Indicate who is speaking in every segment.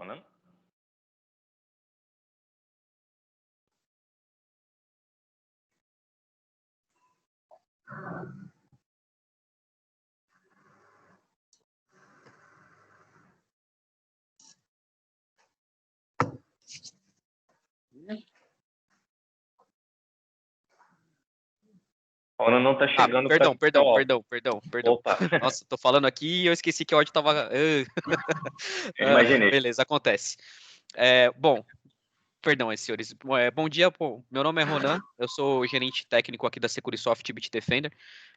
Speaker 1: falando? Paula não tá chegando.
Speaker 2: Perdão.
Speaker 1: Opa.
Speaker 2: Nossa, tô falando aqui e eu esqueci que o áudio tava...
Speaker 1: Imaginei.
Speaker 2: Beleza, acontece. Bom, perdão aí, senhores. Bom dia, meu nome é Ronan, eu sou gerente técnico aqui da Securisoft Bitdefender.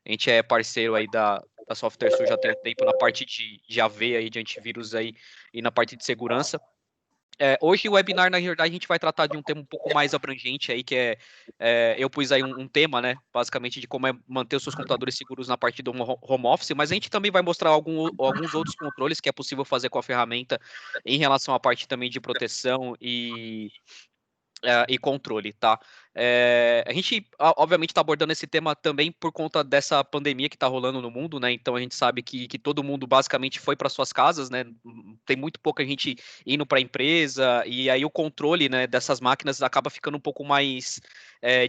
Speaker 2: A gente é parceiro aí da SoftwareSul já tem um tempo na parte de AV aí, de antivírus aí, e na parte de segurança. Hoje o webinar, na verdade, a gente vai tratar de um tema um pouco mais abrangente aí, que eu pus aí um tema, né, basicamente de como manter os seus computadores seguros na parte do home office, mas a gente também vai mostrar alguns outros controles que é possível fazer com a ferramenta em relação à parte também de proteção e controle, tá? A gente, obviamente, está abordando esse tema também por conta dessa pandemia que está rolando no mundo, né? Então a gente sabe que todo mundo basicamente foi para suas casas, né? Tem muito pouca gente indo para a empresa, e aí o controle, né, dessas máquinas acaba ficando um pouco mais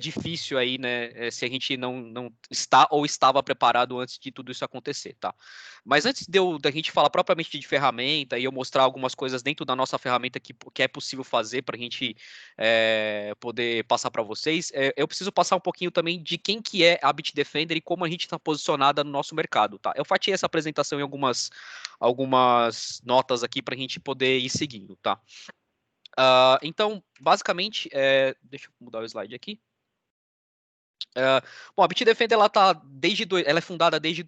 Speaker 2: difícil aí, né? Se a gente não está ou estava preparado antes de tudo isso acontecer, tá? Mas antes da gente falar propriamente de ferramenta e eu mostrar algumas coisas dentro da nossa ferramenta que é possível fazer para a gente poder passar para vocês, eu preciso passar um pouquinho também de quem que é a Bitdefender e como a gente está posicionada no nosso mercado, tá? Eu fatiei essa apresentação em algumas notas aqui para a gente poder ir seguindo, tá? Então, basicamente, deixa eu mudar o slide aqui. Bom, a Bitdefender ela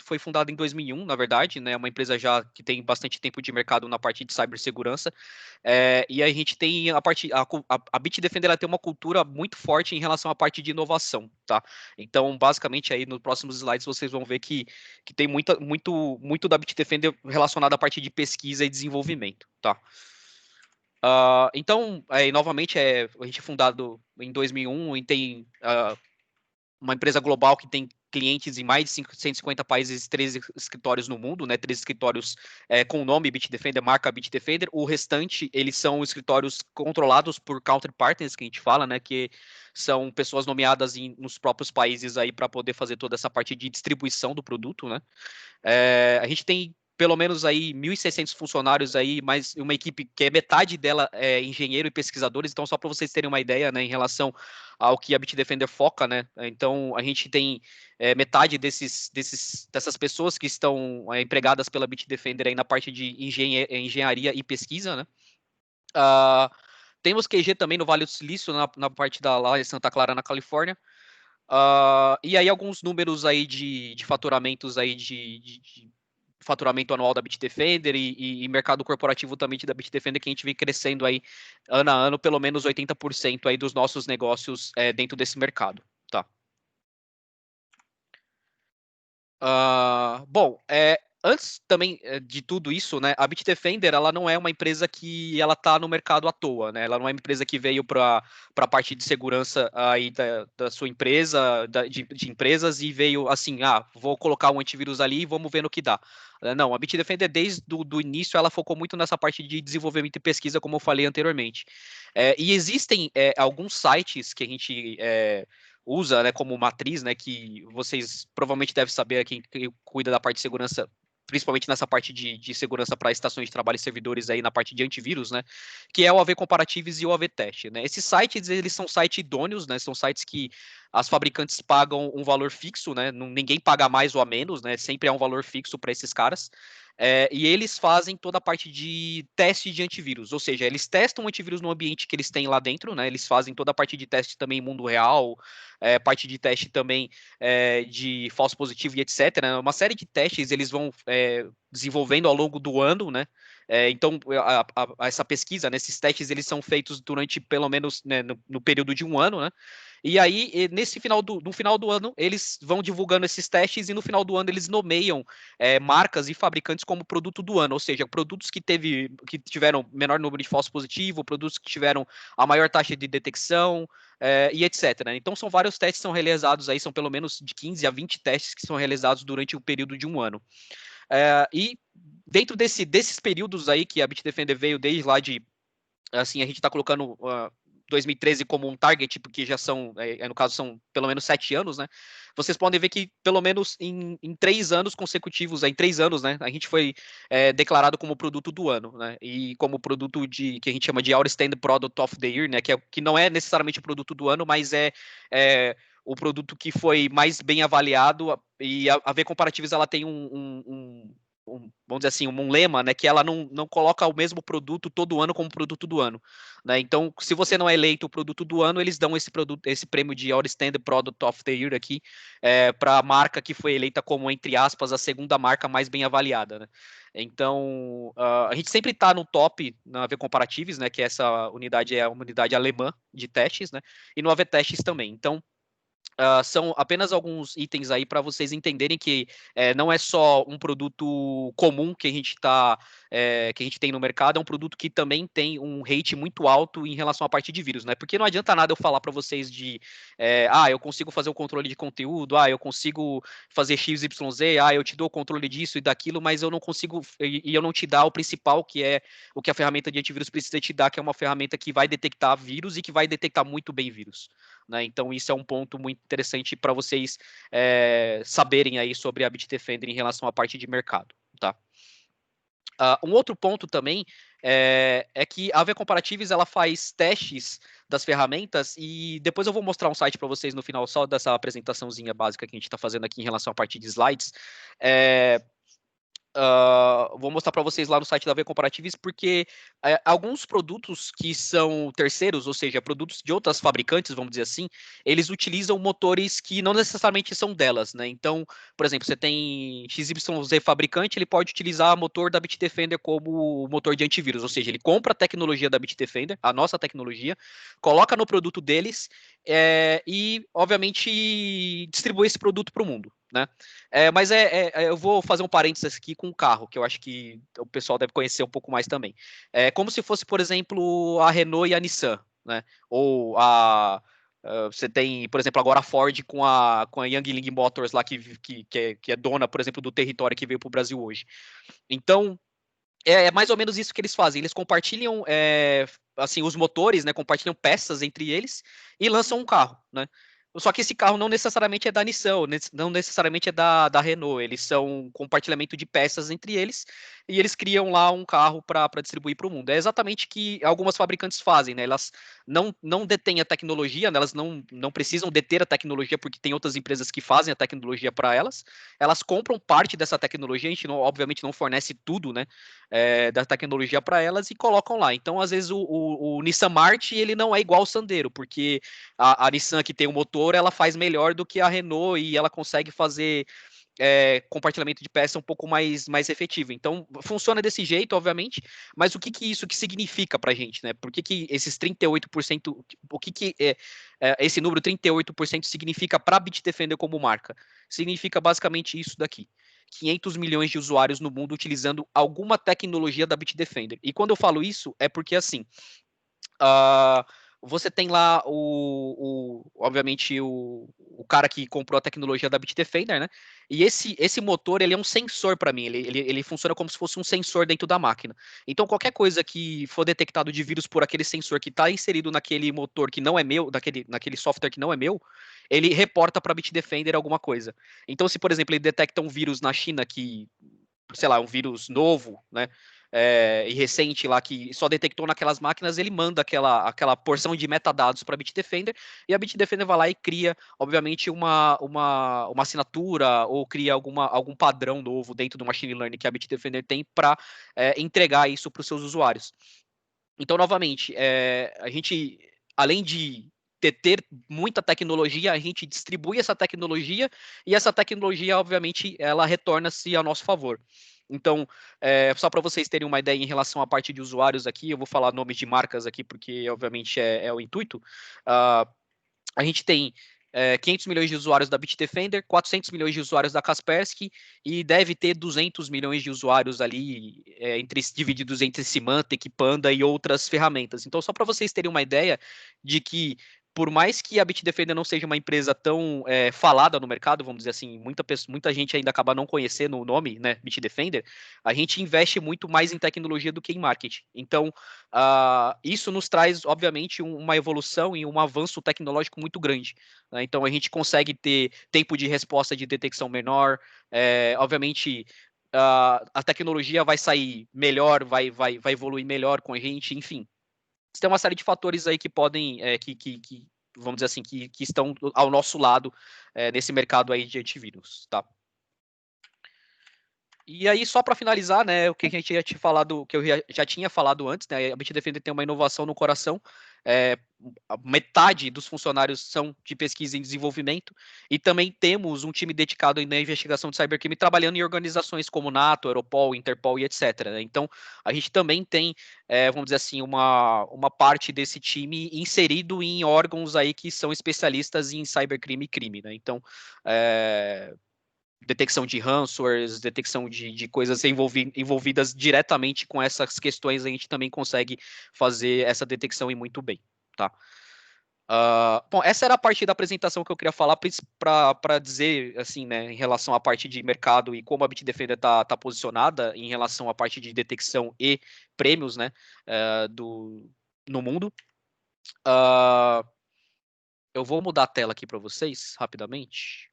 Speaker 2: foi fundada em 2001, na verdade, né? É uma empresa já que tem bastante tempo de mercado na parte de cibersegurança. E a gente tem a Bitdefender ela tem uma cultura muito forte em relação à parte de inovação, tá? Então, basicamente, aí nos próximos slides vocês vão ver que tem muito da Bitdefender relacionado à parte de pesquisa e desenvolvimento, tá? Então, novamente, a gente é fundado em 2001 e tem uma empresa global que tem clientes em mais de 150 países e 13 escritórios no mundo, né? 13 escritórios com o nome Bitdefender, marca Bitdefender. O restante, eles são escritórios controlados por counterpartners, que a gente fala, né? Que são pessoas nomeadas nos próprios países aí para poder fazer toda essa parte de distribuição do produto, né? A gente tem pelo menos aí 1.600 funcionários aí, mais uma equipe que é metade dela é engenheiro e pesquisadores, então só para vocês terem uma ideia, né, em relação ao que a Bitdefender foca, né, então a gente tem metade dessas pessoas que estão empregadas pela Bitdefender aí na parte de engenharia e pesquisa, né. Temos QG também no Vale do Silício, na parte lá em Santa Clara, na Califórnia. E aí alguns números aí de faturamentos aí de faturamento anual da Bitdefender e mercado corporativo também da Bitdefender, que a gente vem crescendo aí ano a ano, pelo menos 80% aí dos nossos negócios dentro desse mercado, tá? Bom, antes também de tudo isso, né, a Bitdefender ela não é uma empresa que ela tá no mercado à toa, né? Ela não é uma empresa que veio para a parte de segurança aí da sua empresa, de empresas e veio assim, vou colocar um antivírus ali e vamos ver no que dá. Não, a Bitdefender desde do início ela focou muito nessa parte de desenvolvimento e pesquisa, como eu falei anteriormente. E existem alguns sites que a gente usa, né, como matriz, né, que vocês provavelmente devem saber, quem cuida da parte de segurança, principalmente nessa parte de segurança para estações de trabalho e servidores aí na parte de antivírus, né, que é o AV Comparativos e o AV Teste, né. Esses sites, eles são sites idôneos, né, são sites que as fabricantes pagam um valor fixo, né, ninguém paga mais ou a menos, né, sempre é um valor fixo para esses caras, e eles fazem toda a parte de teste de antivírus, ou seja, eles testam o antivírus no ambiente que eles têm lá dentro, né, eles fazem toda a parte de teste também em mundo real, parte de teste também de falso positivo e etc. Né? Uma série de testes eles vão desenvolvendo ao longo do ano, né? Então, essa pesquisa, né, esses testes, eles são feitos durante pelo menos né, no período de um ano, né? E aí, no final do ano, eles vão divulgando esses testes e no final do ano eles nomeiam marcas e fabricantes como produto do ano, ou seja, produtos que tiveram menor número de falso positivo, produtos que tiveram a maior taxa de detecção, e etc. Né? Então, são vários testes que são realizados aí, são pelo menos de 15 a 20 testes que são realizados durante o período de um ano. E dentro desses períodos aí que a Bitdefender veio desde lá de assim, a gente está colocando 2013 como um target, porque já são, no caso, são pelo menos 7 anos, né? Vocês podem ver que pelo menos em 3 anos consecutivos, em 3 anos, né? A gente foi declarado como produto do ano, né? E como produto que a gente chama de Outstanding Product of the Year, né? Que não é necessariamente o produto do ano, mas é o produto que foi mais bem avaliado, e a V Comparativos ela tem vamos dizer assim, um lema, né, que ela não coloca o mesmo produto todo ano como produto do ano, né? Então, se você não é eleito o produto do ano, eles dão esse prêmio de Outstanding Product of the Year aqui para a marca que foi eleita como, entre aspas, a segunda marca mais bem avaliada, né? Então, a gente sempre está no top na AV Comparativos, né, que essa unidade é uma unidade alemã de testes, né, e no AV Testes também. Então, são apenas alguns itens aí para vocês entenderem que não é só um produto comum que a gente que a gente tem no mercado, é um produto que também tem um rate muito alto em relação à parte de vírus, né? Porque não adianta nada eu falar para vocês eu consigo fazer o controle de conteúdo, eu consigo fazer XYZ, eu te dou o controle disso e daquilo, mas eu não consigo e eu não te dar o principal, que é o que a ferramenta de antivírus precisa te dar, que é uma ferramenta que vai detectar vírus e que vai detectar muito bem vírus. Né? Então, isso é um ponto muito interessante para vocês saberem aí sobre a Bitdefender em relação à parte de mercado. Tá? Um outro ponto também é que a AV Comparativos ela faz testes das ferramentas e depois eu vou mostrar um site para vocês no final só dessa apresentaçãozinha básica que a gente está fazendo aqui em relação à parte de slides. Vou mostrar para vocês lá no site da V Comparativos, porque alguns produtos que são terceiros, ou seja, produtos de outras fabricantes, vamos dizer assim, eles utilizam motores que não necessariamente são delas, né? Então, por exemplo, você tem XYZ fabricante, ele pode utilizar motor da Bitdefender como motor de antivírus, ou seja, ele compra a tecnologia da Bitdefender, a nossa tecnologia, coloca no produto deles e, obviamente, distribui esse produto para o mundo. Né? Mas eu vou fazer um parênteses aqui com o carro, que eu acho que o pessoal deve conhecer um pouco mais também. É como se fosse, por exemplo, a Renault e a Nissan, né? Ou você tem, por exemplo, agora a Ford com a Yangling Motors lá, que é dona, por exemplo, do território que veio para o Brasil hoje. Então, é mais ou menos isso que eles fazem. Eles compartilham assim, os motores, né? Compartilham peças entre eles e lançam um carro, né? Só que esse carro não necessariamente é da Nissan, não necessariamente é da Renault. Eles são um compartilhamento de peças entre eles e eles criam lá um carro para distribuir para o mundo. É exatamente o que algumas fabricantes fazem, né? Elas não detêm a tecnologia, né? Elas não precisam deter a tecnologia porque tem outras empresas que fazem a tecnologia para elas. Elas compram parte dessa tecnologia, a gente obviamente não fornece tudo, né? Da tecnologia para elas e colocam lá. Então, às vezes, o Nissan March ele não é igual ao Sandero, porque a Nissan que tem o motor, ela faz melhor do que a Renault e ela consegue fazer compartilhamento de peça um pouco mais efetivo. Então, funciona desse jeito, obviamente, mas o que isso que significa para a gente, né? Por que esses 38%, o que esse número 38% significa para a Bitdefender como marca? Significa basicamente isso daqui. 500 milhões de usuários no mundo utilizando alguma tecnologia da Bitdefender. E quando eu falo isso, é porque assim, você tem lá obviamente o cara que comprou a tecnologia da Bitdefender, né? E esse motor ele é um sensor para mim. Ele funciona como se fosse um sensor dentro da máquina. Então qualquer coisa que for detectado de vírus por aquele sensor que está inserido naquele motor que não é meu, naquele software que não é meu, ele reporta para a Bitdefender alguma coisa. Então se por exemplo ele detecta um vírus na China que, sei lá, um vírus novo, né? E recente lá que só detectou naquelas máquinas, ele manda aquela porção de metadados para a Bitdefender e a Bitdefender vai lá e cria, obviamente, uma assinatura ou cria algum padrão novo dentro do machine learning que a Bitdefender tem para entregar isso para os seus usuários. Então, novamente, a gente, além de ter muita tecnologia, a gente distribui essa tecnologia e essa tecnologia, obviamente, ela retorna-se a nosso favor. Então, só para vocês terem uma ideia em relação à parte de usuários aqui, eu vou falar nomes de marcas aqui, porque obviamente é o intuito. A gente tem 500 milhões de usuários da Bitdefender, 400 milhões de usuários da Kaspersky e deve ter 200 milhões de usuários ali divididos entre Symantec, Panda e outras ferramentas. Então, só para vocês terem uma ideia de que por mais que a Bitdefender não seja uma empresa tão falada no mercado, vamos dizer assim, muita gente ainda acaba não conhecendo o nome, né, Bitdefender, a gente investe muito mais em tecnologia do que em marketing. Então, isso nos traz, obviamente, uma evolução e um avanço tecnológico muito grande, né? Então, a gente consegue ter tempo de resposta de detecção menor, obviamente, a tecnologia vai sair melhor, vai evoluir melhor com a gente, enfim. Tem uma série de fatores aí que podem, que vamos dizer assim, que estão ao nosso lado nesse mercado aí de antivírus, tá? E aí, só para finalizar, né, o que a gente já tinha falado, que eu já tinha falado antes, né, a Bitdefender tem uma inovação no coração, metade dos funcionários são de pesquisa e desenvolvimento, e também temos um time dedicado na investigação de cybercrime, trabalhando em organizações como NATO, Europol, Interpol e etc. Né? Então, a gente também tem, vamos dizer assim, uma parte desse time inserido em órgãos aí que são especialistas em cybercrime e crime. Né? Então, detecção de ransomwares, detecção de coisas envolvidas diretamente com essas questões, a gente também consegue fazer essa detecção e muito bem, tá? Bom, essa era a parte da apresentação que eu queria falar para dizer, assim, né, em relação à parte de mercado e como a Bitdefender tá posicionada em relação à parte de detecção e prêmios, né, no mundo. Eu vou mudar a tela aqui para vocês, rapidamente.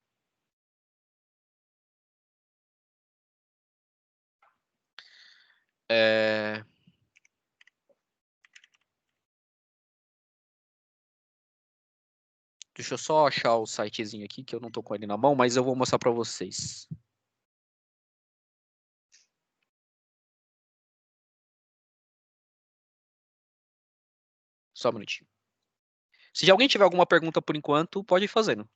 Speaker 2: Deixa eu só achar o sitezinho aqui, que eu não tô com ele na mão, mas eu vou mostrar para vocês. Só um minutinho. Se alguém tiver alguma pergunta por enquanto, pode ir fazendo.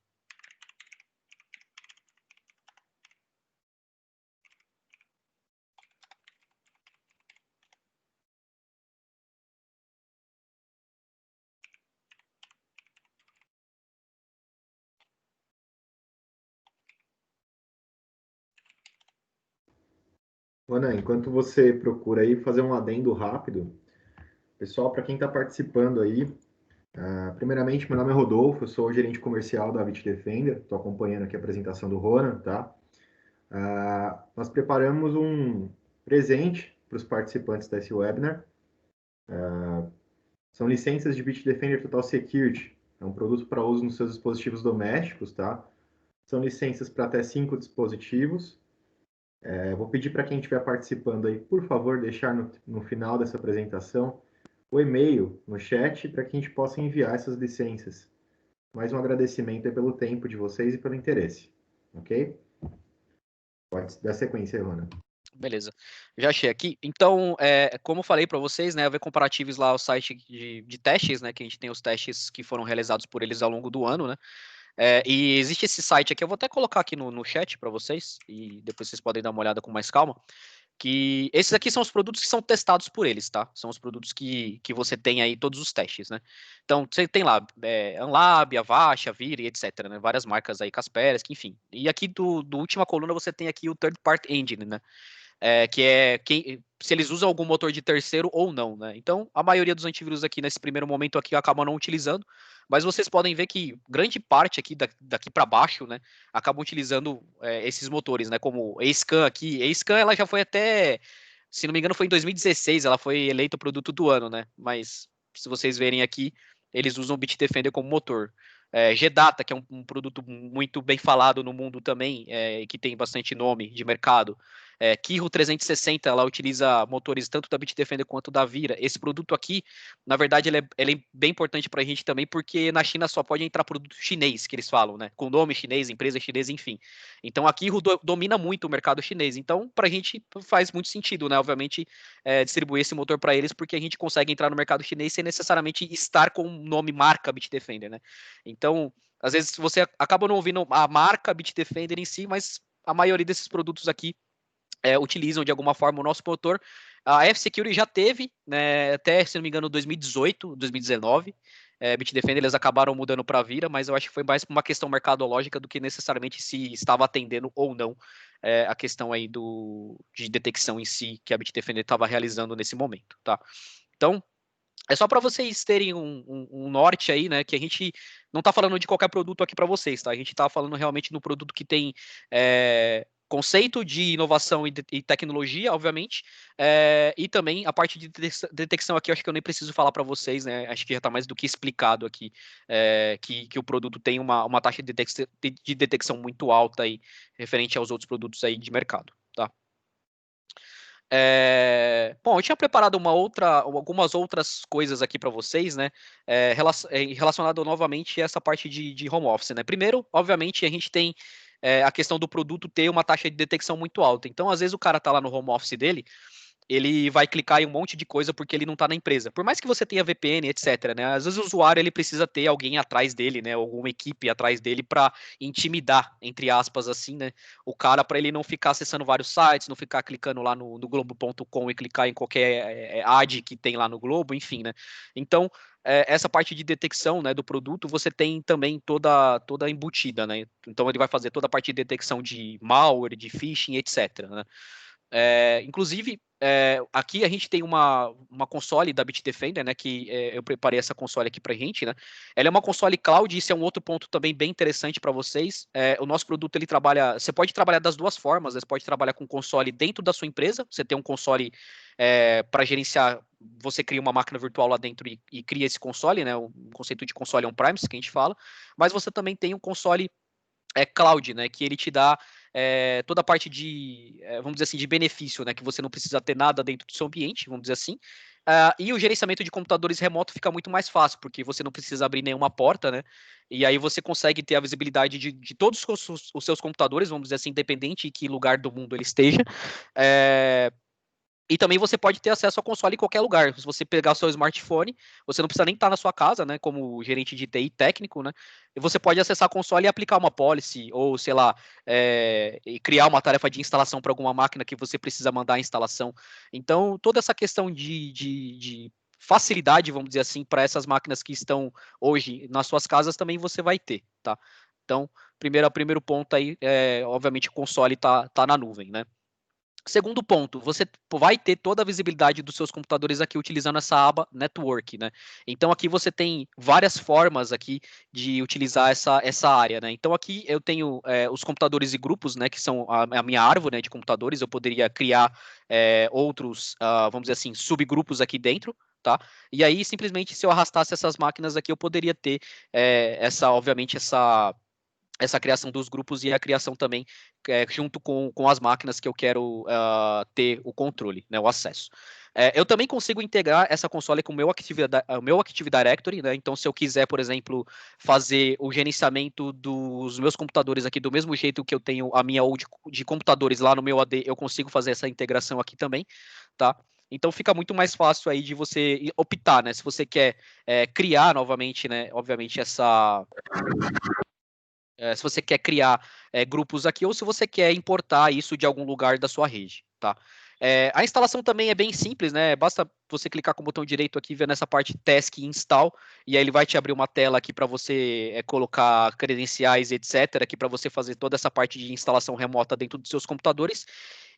Speaker 3: Ana, enquanto você procura aí fazer um adendo rápido, pessoal, para quem está participando aí, primeiramente, meu nome é Rodolfo, eu sou o gerente comercial da Bitdefender, estou acompanhando aqui a apresentação do Ronan, tá? Nós preparamos um presente para os participantes desse webinar. São licenças de Bitdefender Total Security, é um produto para uso nos seus dispositivos domésticos, tá? São licenças para até 5 dispositivos. Vou pedir para quem estiver participando aí, por favor, deixar no final dessa apresentação o e-mail no chat para que a gente possa enviar essas licenças. Mais um agradecimento aí pelo tempo de vocês e pelo interesse, ok? Pode dar sequência, Rona.
Speaker 2: Beleza, já achei aqui. Então, como eu falei para vocês, né, a ver comparativos lá o site de testes, né, que a gente tem os testes que foram realizados por eles ao longo do ano, né, e existe esse site aqui, eu vou até colocar aqui no chat para vocês, e depois vocês podem dar uma olhada com mais calma, que esses aqui são os produtos que são testados por eles, tá? São os produtos que você tem aí todos os testes, né? Então, você tem lá Anlab, Avast, Avira e etc, né? Várias marcas aí, Kaspersky, enfim. E aqui do última coluna você tem aqui o Third Party Engine, né? Que é se eles usam algum motor de terceiro ou não, né? Então, a maioria dos antivírus aqui nesse primeiro momento aqui acabam não utilizando, mas vocês podem ver que grande parte aqui daqui para baixo, né, acabam utilizando esses motores, né? Como a Scan aqui, a Scan ela já foi até, se não me engano, foi em 2016, ela foi eleita o produto do ano, né? Mas se vocês verem aqui, eles usam o Bitdefender como motor. Gdata, que é um produto muito bem falado no mundo também, que tem bastante nome de mercado. Kiho 360, ela utiliza motores tanto da Bitdefender quanto da Vira. Esse produto aqui, na verdade, ele é bem importante para a gente também, porque na China só pode entrar produto chinês, que eles falam, né? Com nome chinês, empresa chinesa, enfim. Então a Kiho domina muito o mercado chinês. Então, para a gente faz muito sentido, né? Obviamente, distribuir esse motor para eles, porque a gente consegue entrar no mercado chinês sem necessariamente estar com o nome marca Bitdefender, né? Então, às vezes você acaba não ouvindo a marca Bitdefender em si, mas a maioria desses produtos aqui utilizam de alguma forma o nosso motor. A F-Security já teve, né, até, se não me engano, 2018, 2019. Bitdefender eles acabaram mudando para a Vira, mas eu acho que foi mais uma questão mercadológica do que necessariamente se estava atendendo ou não a questão aí de detecção em si que a Bitdefender estava realizando nesse momento, tá? Então, É só para vocês terem um norte aí, né? Que a gente não está falando de qualquer produto aqui para vocês, tá? A gente está falando realmente no produto que tem conceito de inovação e tecnologia, obviamente, e também a parte de detecção aqui, eu acho que eu nem preciso falar para vocês, né? Acho que já está mais do que explicado aqui, que o produto tem uma taxa de detecção muito alta aí, referente aos outros produtos aí de mercado, tá? Bom, eu tinha preparado algumas outras coisas aqui para vocês, né? Relacionado novamente a essa parte de home office, né? Primeiro, obviamente, a gente tem a questão do produto ter uma taxa de detecção muito alta. Então, às vezes, o cara tá lá no home office dele, ele vai clicar em um monte de coisa porque ele não está na empresa. Por mais que você tenha VPN, etc, né? Às vezes o usuário ele precisa ter alguém atrás dele, né? Alguma equipe atrás dele para intimidar, entre aspas, assim, né? O cara para ele não ficar acessando vários sites, não ficar clicando lá no globo.com e clicar em qualquer ad que tem lá no Globo, enfim, né? Então, essa parte de detecção, né, do produto, você tem também toda embutida, né? Então ele vai fazer toda a parte de detecção de malware, de phishing, etc, né? Inclusive, aqui a gente tem uma console da Bitdefender, né, que eu preparei essa console aqui pra gente, né, ela é uma console cloud, isso é um outro ponto também bem interessante para vocês, o nosso produto, ele trabalha, você pode trabalhar das duas formas, você pode trabalhar com console dentro da sua empresa, você tem um console para gerenciar, você cria uma máquina virtual lá dentro e cria esse console, né, o conceito de console on-premise que a gente fala, mas você também tem um console cloud, né, que ele te dá toda a parte de, vamos dizer assim, de benefício, né, que você não precisa ter nada dentro do seu ambiente, vamos dizer assim, e o gerenciamento de computadores remoto fica muito mais fácil, porque você não precisa abrir nenhuma porta, né, e aí você consegue ter a visibilidade de todos os seus computadores, vamos dizer assim, independente em que lugar do mundo ele esteja, e também você pode ter acesso ao console em qualquer lugar. Se você pegar o seu smartphone, você não precisa nem estar na sua casa, né? Como gerente de TI técnico, né? E você pode acessar a console e aplicar uma policy, ou sei lá, e criar uma tarefa de instalação para alguma máquina que você precisa mandar a instalação. Então, toda essa questão de facilidade, vamos dizer assim, para essas máquinas que estão hoje nas suas casas, também você vai ter, tá? Então, primeiro ponto aí, obviamente, o console tá na nuvem, né? Segundo ponto, você vai ter toda a visibilidade dos seus computadores aqui utilizando essa aba Network, né? Então aqui você tem várias formas aqui de utilizar essa área, né? Então aqui eu tenho os computadores e grupos, né? Que são a minha árvore, né, de computadores. Eu poderia criar outros, vamos dizer assim, subgrupos aqui dentro, tá? E aí simplesmente se eu arrastasse essas máquinas aqui, eu poderia ter obviamente essa criação dos grupos e a criação também junto com as máquinas que eu quero ter o controle, né, o acesso. Eu também consigo integrar essa console com o meu Active Directory, né? Então, se eu quiser, por exemplo, fazer o gerenciamento dos meus computadores aqui do mesmo jeito que eu tenho a minha old de computadores lá no meu AD, eu consigo fazer essa integração aqui também, tá? Então fica muito mais fácil aí de você optar, né? Se você quer criar novamente, né? Obviamente se você quer criar grupos aqui ou se você quer importar isso de algum lugar da sua rede, tá? A instalação também é bem simples, né? Basta você clicar com o botão direito aqui, ver nessa parte Task Install, e aí ele vai te abrir uma tela aqui para você colocar credenciais, etc., aqui para você fazer toda essa parte de instalação remota dentro dos seus computadores.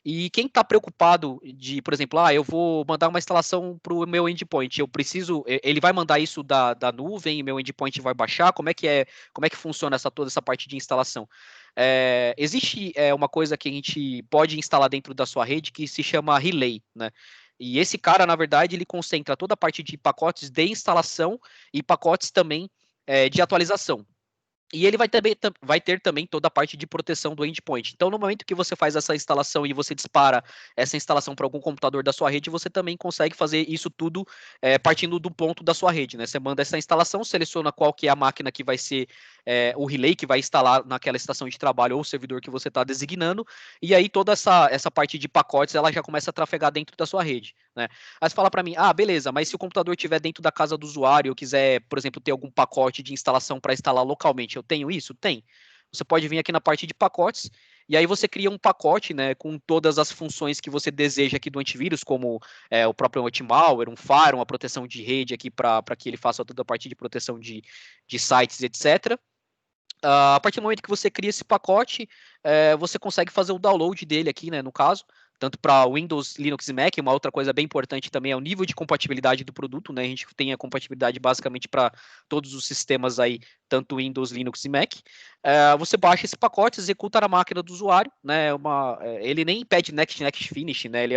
Speaker 2: E quem está preocupado de, por exemplo, eu vou mandar uma instalação para o meu endpoint, eu preciso, ele vai mandar isso da nuvem, meu endpoint vai baixar, como é que funciona toda essa parte de instalação? Existe uma coisa que a gente pode instalar dentro da sua rede que se chama Relay, né? E esse cara, na verdade, ele concentra toda a parte de pacotes de instalação e pacotes também de atualização. E ele vai ter também toda a parte de proteção do endpoint. Então, no momento que você faz essa instalação e você dispara essa instalação para algum computador da sua rede, você também consegue fazer isso tudo partindo do ponto da sua rede, né? Você manda essa instalação, seleciona qual que é a máquina que vai ser o relay que vai instalar naquela estação de trabalho ou o servidor que você está designando, e aí toda essa parte de pacotes ela já começa a trafegar dentro da sua rede, né? Aí você fala para mim, beleza, mas se o computador estiver dentro da casa do usuário, eu quiser, por exemplo, ter algum pacote de instalação para instalar localmente, eu tenho isso? Tem. Você pode vir aqui na parte de pacotes, e aí você cria um pacote, né, com todas as funções que você deseja aqui do antivírus, como o próprio anti-malware, um firewall, uma proteção de rede aqui para que ele faça toda a parte de proteção de sites, etc. A partir do momento que você cria esse pacote, você consegue fazer o download dele aqui, né, no caso, tanto para Windows, Linux e Mac. Uma outra coisa bem importante também é o nível de compatibilidade do produto, né? A gente tem a compatibilidade basicamente para todos os sistemas aí, tanto Windows, Linux e Mac. Você baixa esse pacote, executa na máquina do usuário, né? Ele nem pede next finish, né? Ele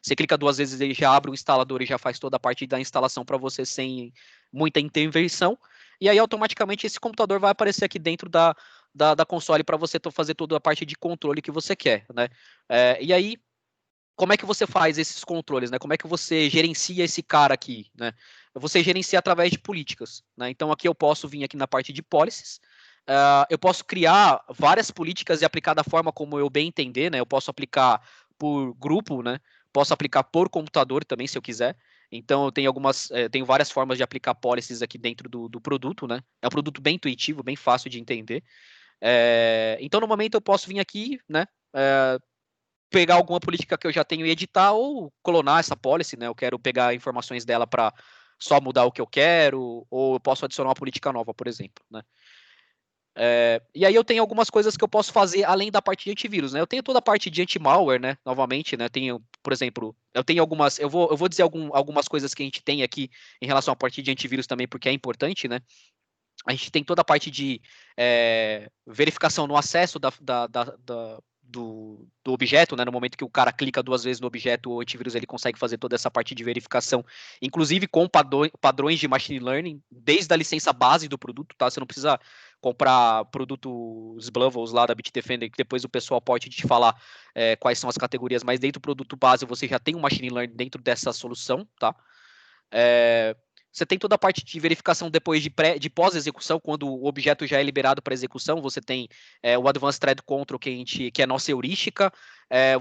Speaker 2: você clica 2 vezes, ele já abre o instalador e já faz toda a parte da instalação para você sem muita intervenção. E aí automaticamente esse computador vai aparecer aqui dentro da console para você fazer toda a parte de controle que você quer, né? E aí, como é que você faz esses controles, né? Como é que você gerencia esse cara aqui, né? Você gerencia através de políticas, né? Então aqui eu posso vir aqui na parte de policies, eu posso criar várias políticas e aplicar da forma como eu bem entender, né? Eu posso aplicar por grupo, né? Posso aplicar por computador também, se eu quiser. Então eu tenho várias formas de aplicar policies aqui dentro do produto, né? É um produto bem intuitivo, bem fácil de entender. Então, no momento, eu posso vir aqui, né, pegar alguma política que eu já tenho e editar ou clonar essa policy, né? Eu quero pegar informações dela para só mudar o que eu quero, ou eu posso adicionar uma política nova, por exemplo, né? E aí eu tenho algumas coisas que eu posso fazer além da parte de antivírus, né? Eu tenho toda a parte de anti-malware, né? Novamente, né? Por exemplo, eu tenho algumas. Eu vou dizer algumas coisas que a gente tem aqui em relação à parte de antivírus também, porque é importante, né? A gente tem toda a parte de verificação no acesso do objeto, né? No momento que o cara clica 2 vezes no objeto, o antivírus ele consegue fazer toda essa parte de verificação, inclusive com padrões de machine learning, desde a licença base do produto, tá? Você não precisa comprar produtos Bluvels lá da Bitdefender, que depois o pessoal pode te falar quais são as categorias, mas dentro do produto base você já tem um machine learning dentro dessa solução, tá? Você tem toda a parte de verificação depois de pós-execução, quando o objeto já é liberado para execução. Você tem o Advanced Threat Control, que é nossa heurística.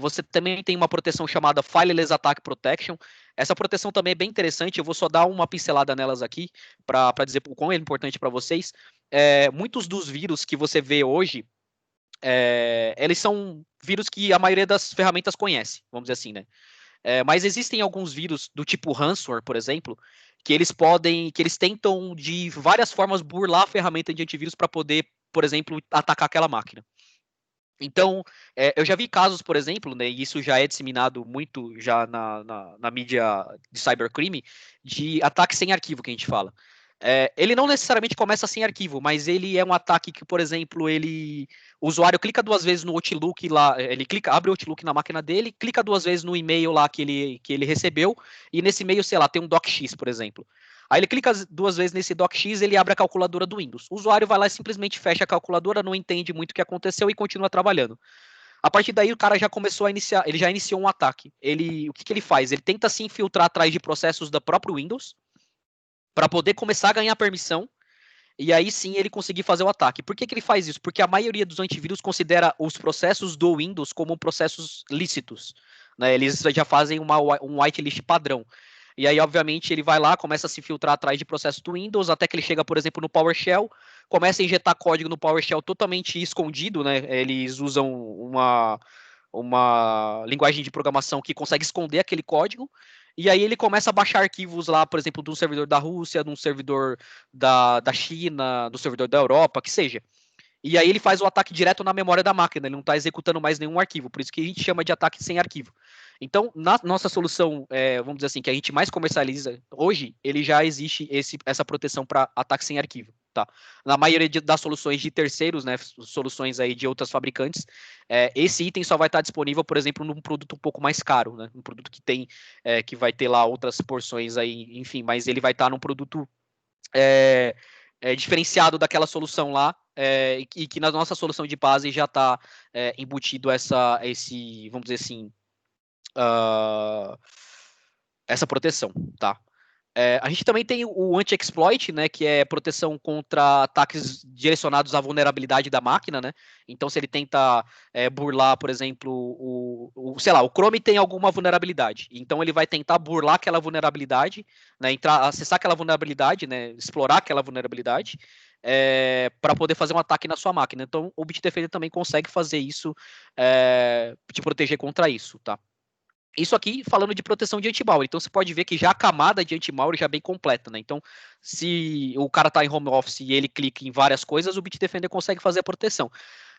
Speaker 2: Você também tem uma proteção chamada Fileless Attack Protection. Essa proteção também é bem interessante. Eu vou só dar uma pincelada nelas aqui para dizer o quão é importante para vocês. Muitos dos vírus que você vê hoje, eles são vírus que a maioria das ferramentas conhece, vamos dizer assim, né? Mas existem alguns vírus do tipo ransomware, por exemplo, que eles tentam de várias formas burlar a ferramenta de antivírus para poder, por exemplo, atacar aquela máquina. Então, eu já vi casos, por exemplo, né, e isso já é disseminado muito já na mídia de cybercrime, de ataque sem arquivo, que a gente fala. Ele não necessariamente começa sem arquivo, mas ele é um ataque que, por exemplo, o usuário clica 2 vezes no Outlook lá, ele abre o Outlook na máquina dele, clica 2 vezes no e-mail lá que ele recebeu, e nesse e-mail, sei lá, tem um docx, por exemplo. Aí ele clica 2 vezes nesse docx, ele abre a calculadora do Windows. O usuário vai lá e simplesmente fecha a calculadora, não entende muito o que aconteceu e continua trabalhando. A partir daí o cara já começou ele já iniciou um ataque. O que ele faz? Ele tenta se infiltrar atrás de processos da própria Windows, para poder começar a ganhar permissão, e aí sim ele conseguir fazer o ataque. Por que ele faz isso? Porque a maioria dos antivírus considera os processos do Windows como processos lícitos, né? Eles já fazem um whitelist padrão. E aí, obviamente, ele vai lá, começa a se filtrar atrás de processos do Windows, até que ele chega, por exemplo, no PowerShell, começa a injetar código no PowerShell totalmente escondido, né? Eles usam uma linguagem de programação que consegue esconder aquele código, e aí ele começa a baixar arquivos lá, por exemplo, de um servidor da Rússia, de um servidor da China, do servidor da Europa, que seja. E aí ele faz o ataque direto na memória da máquina, ele não está executando mais nenhum arquivo, por isso que a gente chama de ataque sem arquivo. Então, na nossa solução, vamos dizer assim, que a gente mais comercializa hoje, ele já existe essa proteção para ataque sem arquivo, tá? Na maioria das soluções de terceiros, né, soluções aí de outras fabricantes, esse item só vai estar disponível, por exemplo, num produto um pouco mais caro, né? Um produto que vai ter lá outras porções aí, enfim, mas ele vai estar num produto diferenciado daquela solução lá, e que na nossa solução de base já está embutido esse, vamos dizer assim, essa proteção, tá? A gente também tem o anti-exploit, né, que é proteção contra ataques direcionados à vulnerabilidade da máquina, né? Então, se ele tenta burlar, por exemplo, sei lá, o Chrome tem alguma vulnerabilidade, então ele vai tentar burlar aquela vulnerabilidade, né, acessar aquela vulnerabilidade, né, explorar aquela vulnerabilidade, para poder fazer um ataque na sua máquina. Então, o Bitdefender também consegue fazer isso, te proteger contra isso, tá? Isso aqui falando de proteção de anti-malware. Então você pode ver que já a camada de anti-malware já é bem completa, né? Então, se o cara está em home office e ele clica em várias coisas, o Bitdefender consegue fazer a proteção.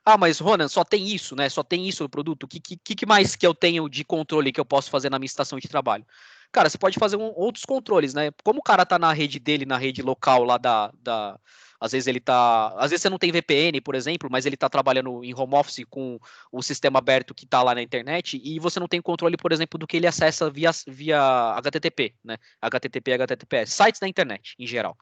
Speaker 2: Ah, mas Ronan, só tem isso, né? Só tem isso no produto. O que mais que eu tenho de controle que eu posso fazer na minha estação de trabalho? Cara, você pode fazer outros controles, né? Como o cara tá na rede dele, na rede local lá às vezes ele tá. Às vezes você não tem VPN, por exemplo, mas ele tá trabalhando em home office com o sistema aberto que tá lá na internet e você não tem controle, por exemplo, do que ele acessa via HTTP, né? HTTP, HTTPS, sites da internet, em geral.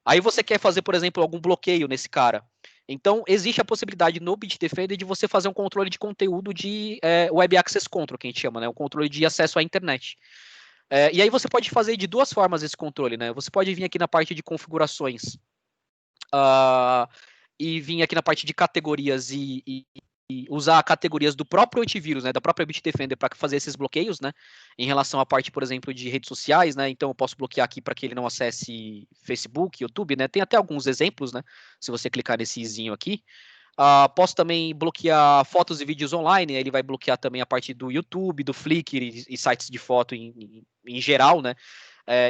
Speaker 2: Aí você quer fazer, por exemplo, algum bloqueio nesse cara. Então, existe a possibilidade no Bitdefender de você fazer um controle de conteúdo de Web Access Control, que a gente chama, né? Um controle de acesso à internet. E aí você pode fazer de duas formas esse controle, né? Você pode vir aqui na parte de configurações e vir aqui na parte de categorias e usar categorias do próprio antivírus, né, da própria Bitdefender para fazer esses bloqueios, né, em relação à parte, por exemplo, de redes sociais, né, então eu posso bloquear aqui para que ele não acesse Facebook, YouTube, né, tem até alguns exemplos, né, se você clicar nesse izinho aqui. Posso também bloquear fotos e vídeos online, ele vai bloquear também a parte do YouTube, do Flickr e sites de foto em geral, né.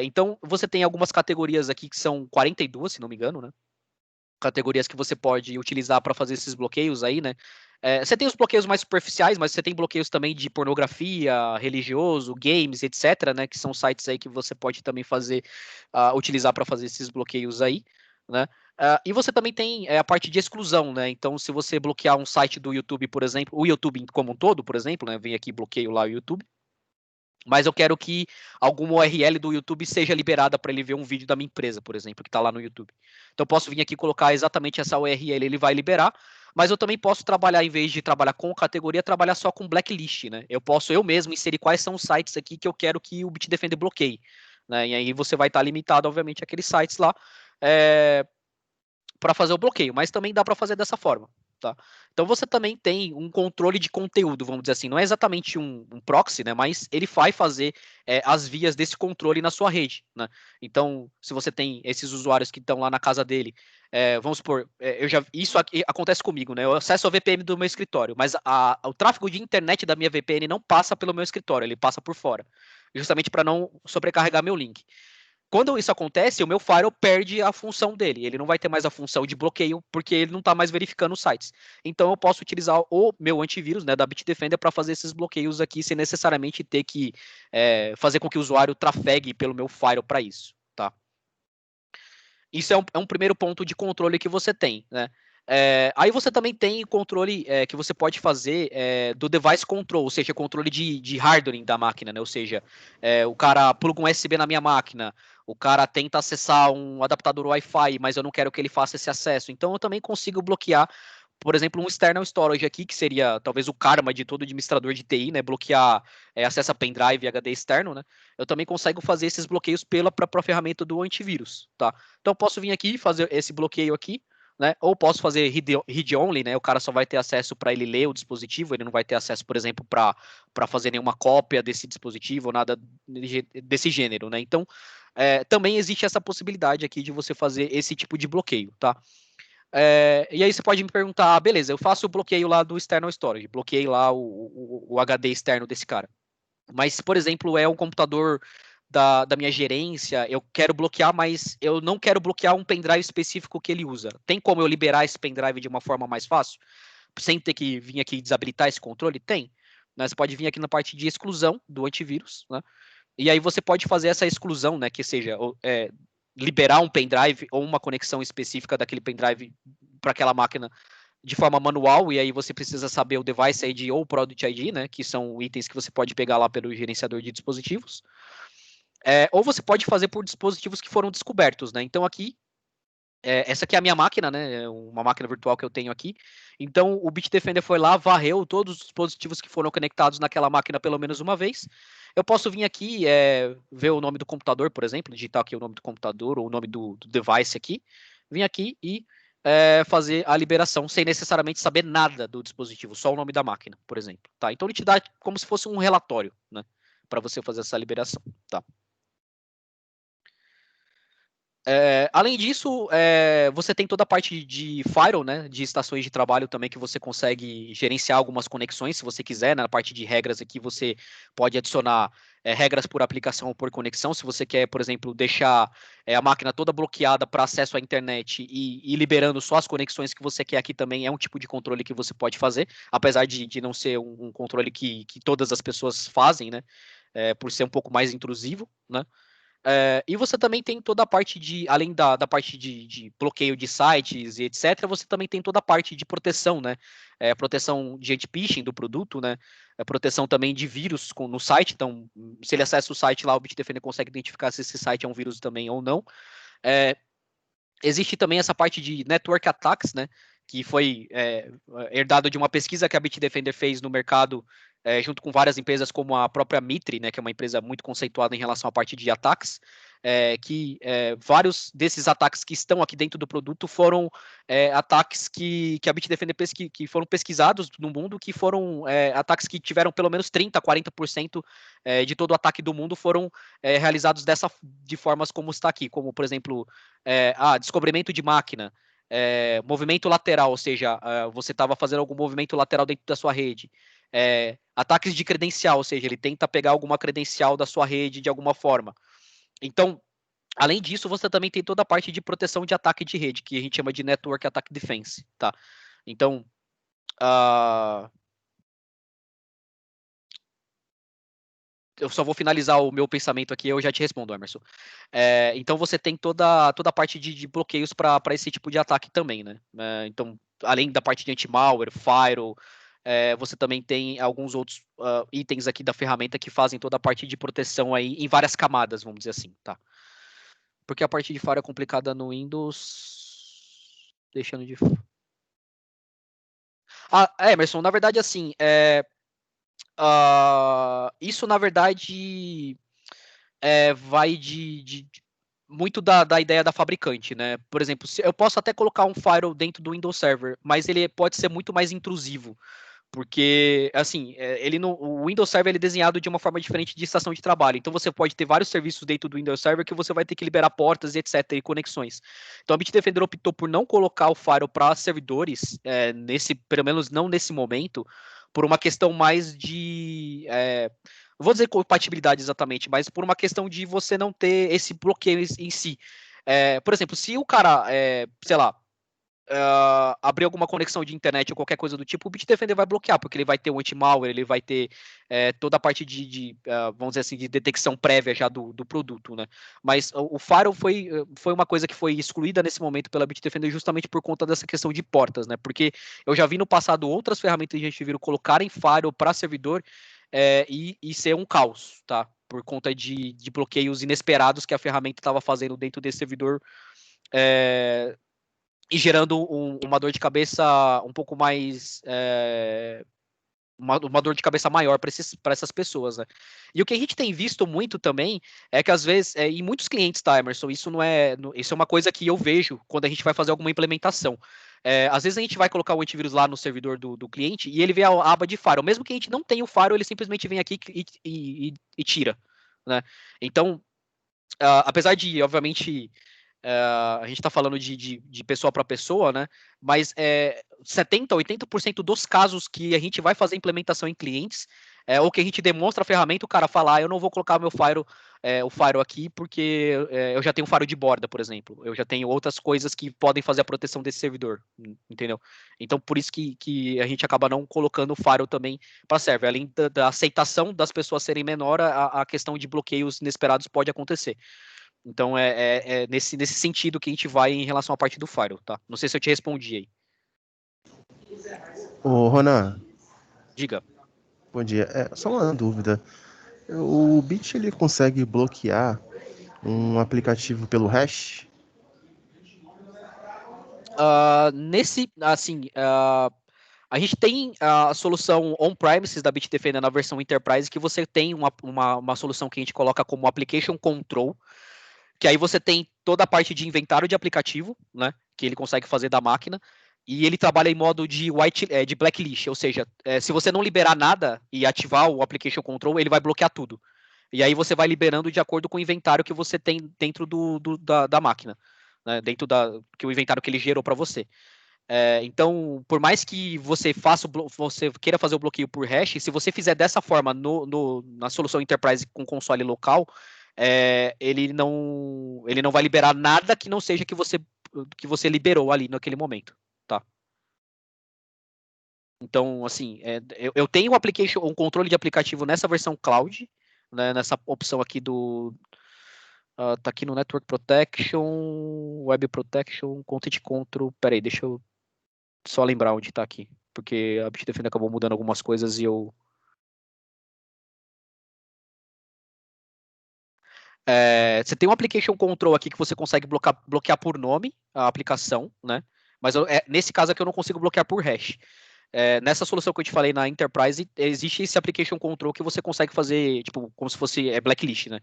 Speaker 2: Então você tem algumas categorias aqui que são 42, se não me engano, né, categorias que você pode utilizar para fazer esses bloqueios aí, né? Você tem os bloqueios mais superficiais, mas você tem bloqueios também de pornografia, religioso, games, etc., né? Que são sites aí que você pode também utilizar para fazer esses bloqueios aí, né? E você também tem a parte de exclusão, né? Então, se você bloquear um site do YouTube, por exemplo, o YouTube como um todo, por exemplo, né? Vem aqui bloqueio lá o YouTube. Mas eu quero que alguma URL do YouTube seja liberada para ele ver um vídeo da minha empresa, por exemplo, que está lá no YouTube. Então eu posso vir aqui e colocar exatamente essa URL, ele vai liberar, mas eu também posso trabalhar, em vez de trabalhar com categoria, trabalhar só com blacklist, né? Eu posso eu mesmo inserir quais são os sites aqui que eu quero que o Bitdefender bloqueie, né? E aí você vai estar limitado, obviamente, àqueles sites lá para fazer o bloqueio, mas também dá para fazer dessa forma. Tá? Então você também tem um controle de conteúdo, vamos dizer assim, não é exatamente um proxy, né? Mas ele vai fazer as vias desse controle na sua rede, né? Então, se você tem esses usuários que estão lá na casa dele, vamos supor, isso aqui acontece comigo, né? Eu acesso a VPN do meu escritório, mas o tráfego de internet da minha VPN não passa pelo meu escritório, ele passa por fora, justamente para não sobrecarregar meu link. Quando isso acontece, o meu firewall perde a função dele. Ele não vai ter mais a função de bloqueio, porque ele não está mais verificando os sites. Então, eu posso utilizar o meu antivírus, né, da Bitdefender, para fazer esses bloqueios aqui, sem necessariamente ter que fazer com que o usuário trafegue pelo meu firewall para isso. Tá? Isso é um primeiro ponto de controle que você tem, né? Aí você também tem controle que você pode fazer do device control, ou seja, controle de hardening da máquina, né? Ou seja, o cara pluga um USB na minha máquina, o cara tenta acessar um adaptador Wi-Fi, mas eu não quero que ele faça esse acesso. Então eu também consigo bloquear, por exemplo, um external storage aqui, que seria talvez o karma de todo administrador de TI, né? Bloquear acesso a pendrive e HD externo, né? Eu também consigo fazer esses bloqueios pela própria ferramenta do antivírus, tá? Então eu posso vir aqui e fazer esse bloqueio aqui, né? Ou posso fazer read only, né? O cara só vai ter acesso para ele ler o dispositivo, ele não vai ter acesso, por exemplo, para fazer nenhuma cópia desse dispositivo ou nada desse gênero, né? Então, também existe essa possibilidade aqui de você fazer esse tipo de bloqueio, tá? E aí você pode me perguntar, beleza, eu faço o bloqueio lá do external storage, bloqueei lá o HD externo desse cara. Mas, por exemplo, é um computador da minha gerência, eu quero bloquear, mas eu não quero bloquear um pendrive específico que ele usa. Tem como eu liberar esse pendrive de uma forma mais fácil? Sem ter que vir aqui desabilitar esse controle? Tem. Né? Você pode vir aqui na parte de exclusão do antivírus, né? E aí você pode fazer essa exclusão, né? Que seja liberar um pendrive ou uma conexão específica daquele pendrive para aquela máquina de forma manual, e aí você precisa saber o device ID ou o product ID, né, que são itens que você pode pegar lá pelo gerenciador de dispositivos, ou você pode fazer por dispositivos que foram descobertos, né, então aqui, essa aqui é a minha máquina, né, uma máquina virtual que eu tenho aqui, então o Bitdefender foi lá, varreu todos os dispositivos que foram conectados naquela máquina pelo menos uma vez. Eu posso vir aqui, ver o nome do computador, por exemplo, digitar aqui o nome do computador ou o nome do device aqui, vim aqui e fazer a liberação sem necessariamente saber nada do dispositivo, só o nome da máquina, por exemplo. Tá? Então ele te dá como se fosse um relatório, né, para você fazer essa liberação. Tá? Além disso, você tem toda a parte de firewall, né, de estações de trabalho também, que você consegue gerenciar algumas conexões, se você quiser. Na parte de regras aqui, você pode adicionar regras por aplicação ou por conexão. Se você quer, por exemplo, deixar a máquina toda bloqueada para acesso à internet e liberando só as conexões que você quer, aqui também é um tipo de controle que você pode fazer, apesar de não ser um controle que todas as pessoas fazem, né, por ser um pouco mais intrusivo, né. E você também tem toda a parte além da parte de bloqueio de sites e etc., você também tem toda a parte de proteção, né? Proteção de anti-phishing do produto, né? Proteção também de vírus no site. Então, se ele acessa o site lá, o Bitdefender consegue identificar se esse site é um vírus também ou não. Existe também essa parte de network attacks, né? Que foi herdado de uma pesquisa que a Bitdefender fez no mercado, junto com várias empresas, como a própria Mitre, né? Que é uma empresa muito conceituada em relação à parte de ataques, vários desses ataques que estão aqui dentro do produto foram ataques que a Bitdefender que foram pesquisados no mundo, que foram ataques que tiveram pelo menos 30%, 40% de todo o ataque do mundo foram realizados de formas como está aqui, como, por exemplo, descobrimento de máquina, movimento lateral, ou seja, você estava fazendo algum movimento lateral dentro da sua rede, ataques de credencial, ou seja, ele tenta pegar alguma credencial da sua rede de alguma forma. Então, além disso, você também tem toda a parte de proteção de ataque de rede, que a gente chama de Network Attack Defense, tá? Então, eu só vou finalizar o meu pensamento aqui, eu já te respondo, Emerson. Então você tem toda a parte de bloqueios para esse tipo de ataque também, né? Então, além da parte de anti-malware, firewall, você também tem alguns outros itens aqui da ferramenta que fazem toda a parte de proteção aí em várias camadas, vamos dizer assim, tá? Porque a parte de firewall é complicada no Windows, deixando de... Emerson, na verdade, assim, isso, na verdade, vai muito da ideia da fabricante, né? Por exemplo, eu posso até colocar um firewall dentro do Windows Server, mas ele pode ser muito mais intrusivo, porque, assim, o Windows Server ele é desenhado de uma forma diferente de estação de trabalho. Então, você pode ter vários serviços dentro do Windows Server que você vai ter que liberar portas e etc., e conexões. Então, a Bitdefender optou por não colocar o firewall para servidores, pelo menos não nesse momento, por uma questão mais de... não vou dizer compatibilidade exatamente, mas por uma questão de você não ter esse bloqueio em si. Por exemplo, se o cara, sei lá, abrir alguma conexão de internet ou qualquer coisa do tipo, o Bitdefender vai bloquear, porque ele vai ter o anti-malware, ele vai ter toda a parte vamos dizer assim, de detecção prévia já do produto, né? Mas o firewall foi uma coisa que foi excluída nesse momento pela Bitdefender justamente por conta dessa questão de portas, né? Porque eu já vi no passado outras ferramentas de antivírus colocarem firewall para servidor e ser um caos, tá? Por conta de bloqueios inesperados que a ferramenta estava fazendo dentro desse servidor, e gerando uma dor de cabeça um pouco mais... uma dor de cabeça maior para essas pessoas, né? E o que a gente tem visto muito também é que, às vezes, em muitos clientes, tá, Emerson, isso é uma coisa que eu vejo quando a gente vai fazer alguma implementação. Às vezes a gente vai colocar o antivírus lá no servidor do cliente e ele vê a aba de firewall. Mesmo que a gente não tenha o firewall, ele simplesmente vem aqui e tira, né? Então, apesar de, obviamente... a gente está falando de pessoa para pessoa, né? Mas 70%, 80% dos casos que a gente vai fazer implementação em clientes, ou que a gente demonstra a ferramenta, o cara fala, eu não vou colocar o firewall aqui porque eu já tenho um firewall de borda, por exemplo. Eu já tenho outras coisas que podem fazer a proteção desse servidor, entendeu? Então, por isso que a gente acaba não colocando o firewall também para server. Além da aceitação das pessoas serem menor, a questão de bloqueios inesperados pode acontecer. Então é nesse sentido que a gente vai em relação à parte do firewall, tá? Não sei se eu te respondi aí.
Speaker 4: Ô, Ronan.
Speaker 2: Diga.
Speaker 4: Bom dia. Só uma dúvida. O Bit ele consegue bloquear um aplicativo pelo hash?
Speaker 2: A gente tem a solução on-premises da Bitdefender na versão Enterprise, que você tem uma solução que a gente coloca como Application Control, que aí você tem toda a parte de inventário de aplicativo, né, que ele consegue fazer da máquina, e ele trabalha em modo de blacklist, ou seja, se você não liberar nada e ativar o application control, ele vai bloquear tudo. E aí você vai liberando de acordo com o inventário que você tem dentro da máquina, né? Dentro que o inventário que ele gerou para você. Então, por mais que você você queira fazer o bloqueio por hash, se você fizer dessa forma na solução Enterprise com console local, ele não vai liberar nada que não seja que você liberou ali naquele momento, tá? Então, assim, eu tenho um controle de aplicativo nessa versão cloud, né, nessa opção aqui tá aqui no Network Protection, Web Protection, Content Control. Peraí, deixa eu só lembrar onde tá aqui, porque a Bitdefender acabou mudando algumas coisas e eu... você tem um Application Control aqui que você consegue bloquear por nome a aplicação, né? Mas nesse caso aqui eu não consigo bloquear por hash. Nessa solução que eu te falei na Enterprise, existe esse Application Control que você consegue fazer, tipo, como se fosse blacklist, né?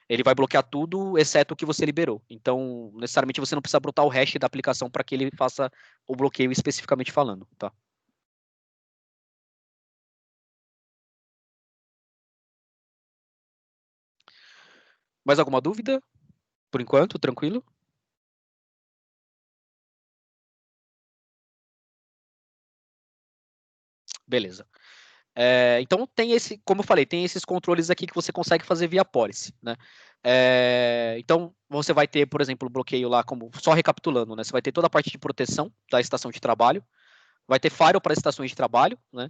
Speaker 2: Ele vai bloquear tudo, exceto o que você liberou. Então, necessariamente você não precisa botar o hash da aplicação para que ele faça o bloqueio especificamente falando, tá? Mais alguma dúvida? Por enquanto, tranquilo? Beleza. Então tem como eu falei, tem esses controles aqui que você consegue fazer via policy, né? Então você vai ter, por exemplo, o bloqueio lá, só recapitulando, né? Você vai ter toda a parte de proteção da estação de trabalho, vai ter firewall para estações de trabalho, né?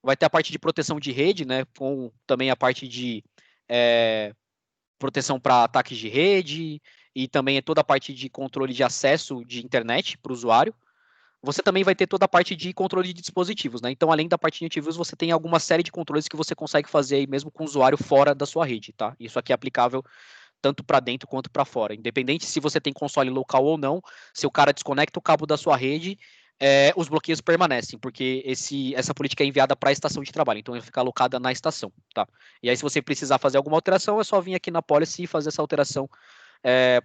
Speaker 2: Vai ter a parte de proteção de rede, né? Com também a parte de proteção para ataques de rede e também toda a parte de controle de acesso de internet para o usuário. Você também vai ter toda a parte de controle de dispositivos, né? Então, além da parte de antivírus, você tem alguma série de controles que você consegue fazer aí mesmo com o usuário fora da sua rede, tá? Isso aqui é aplicável tanto para dentro quanto para fora. Independente se você tem console local ou não, se o cara desconecta o cabo da sua rede, os bloqueios permanecem, porque essa política é enviada para a estação de trabalho, então ela fica alocada na estação, tá? E aí, se você precisar fazer alguma alteração, é só vir aqui na policy e fazer essa alteração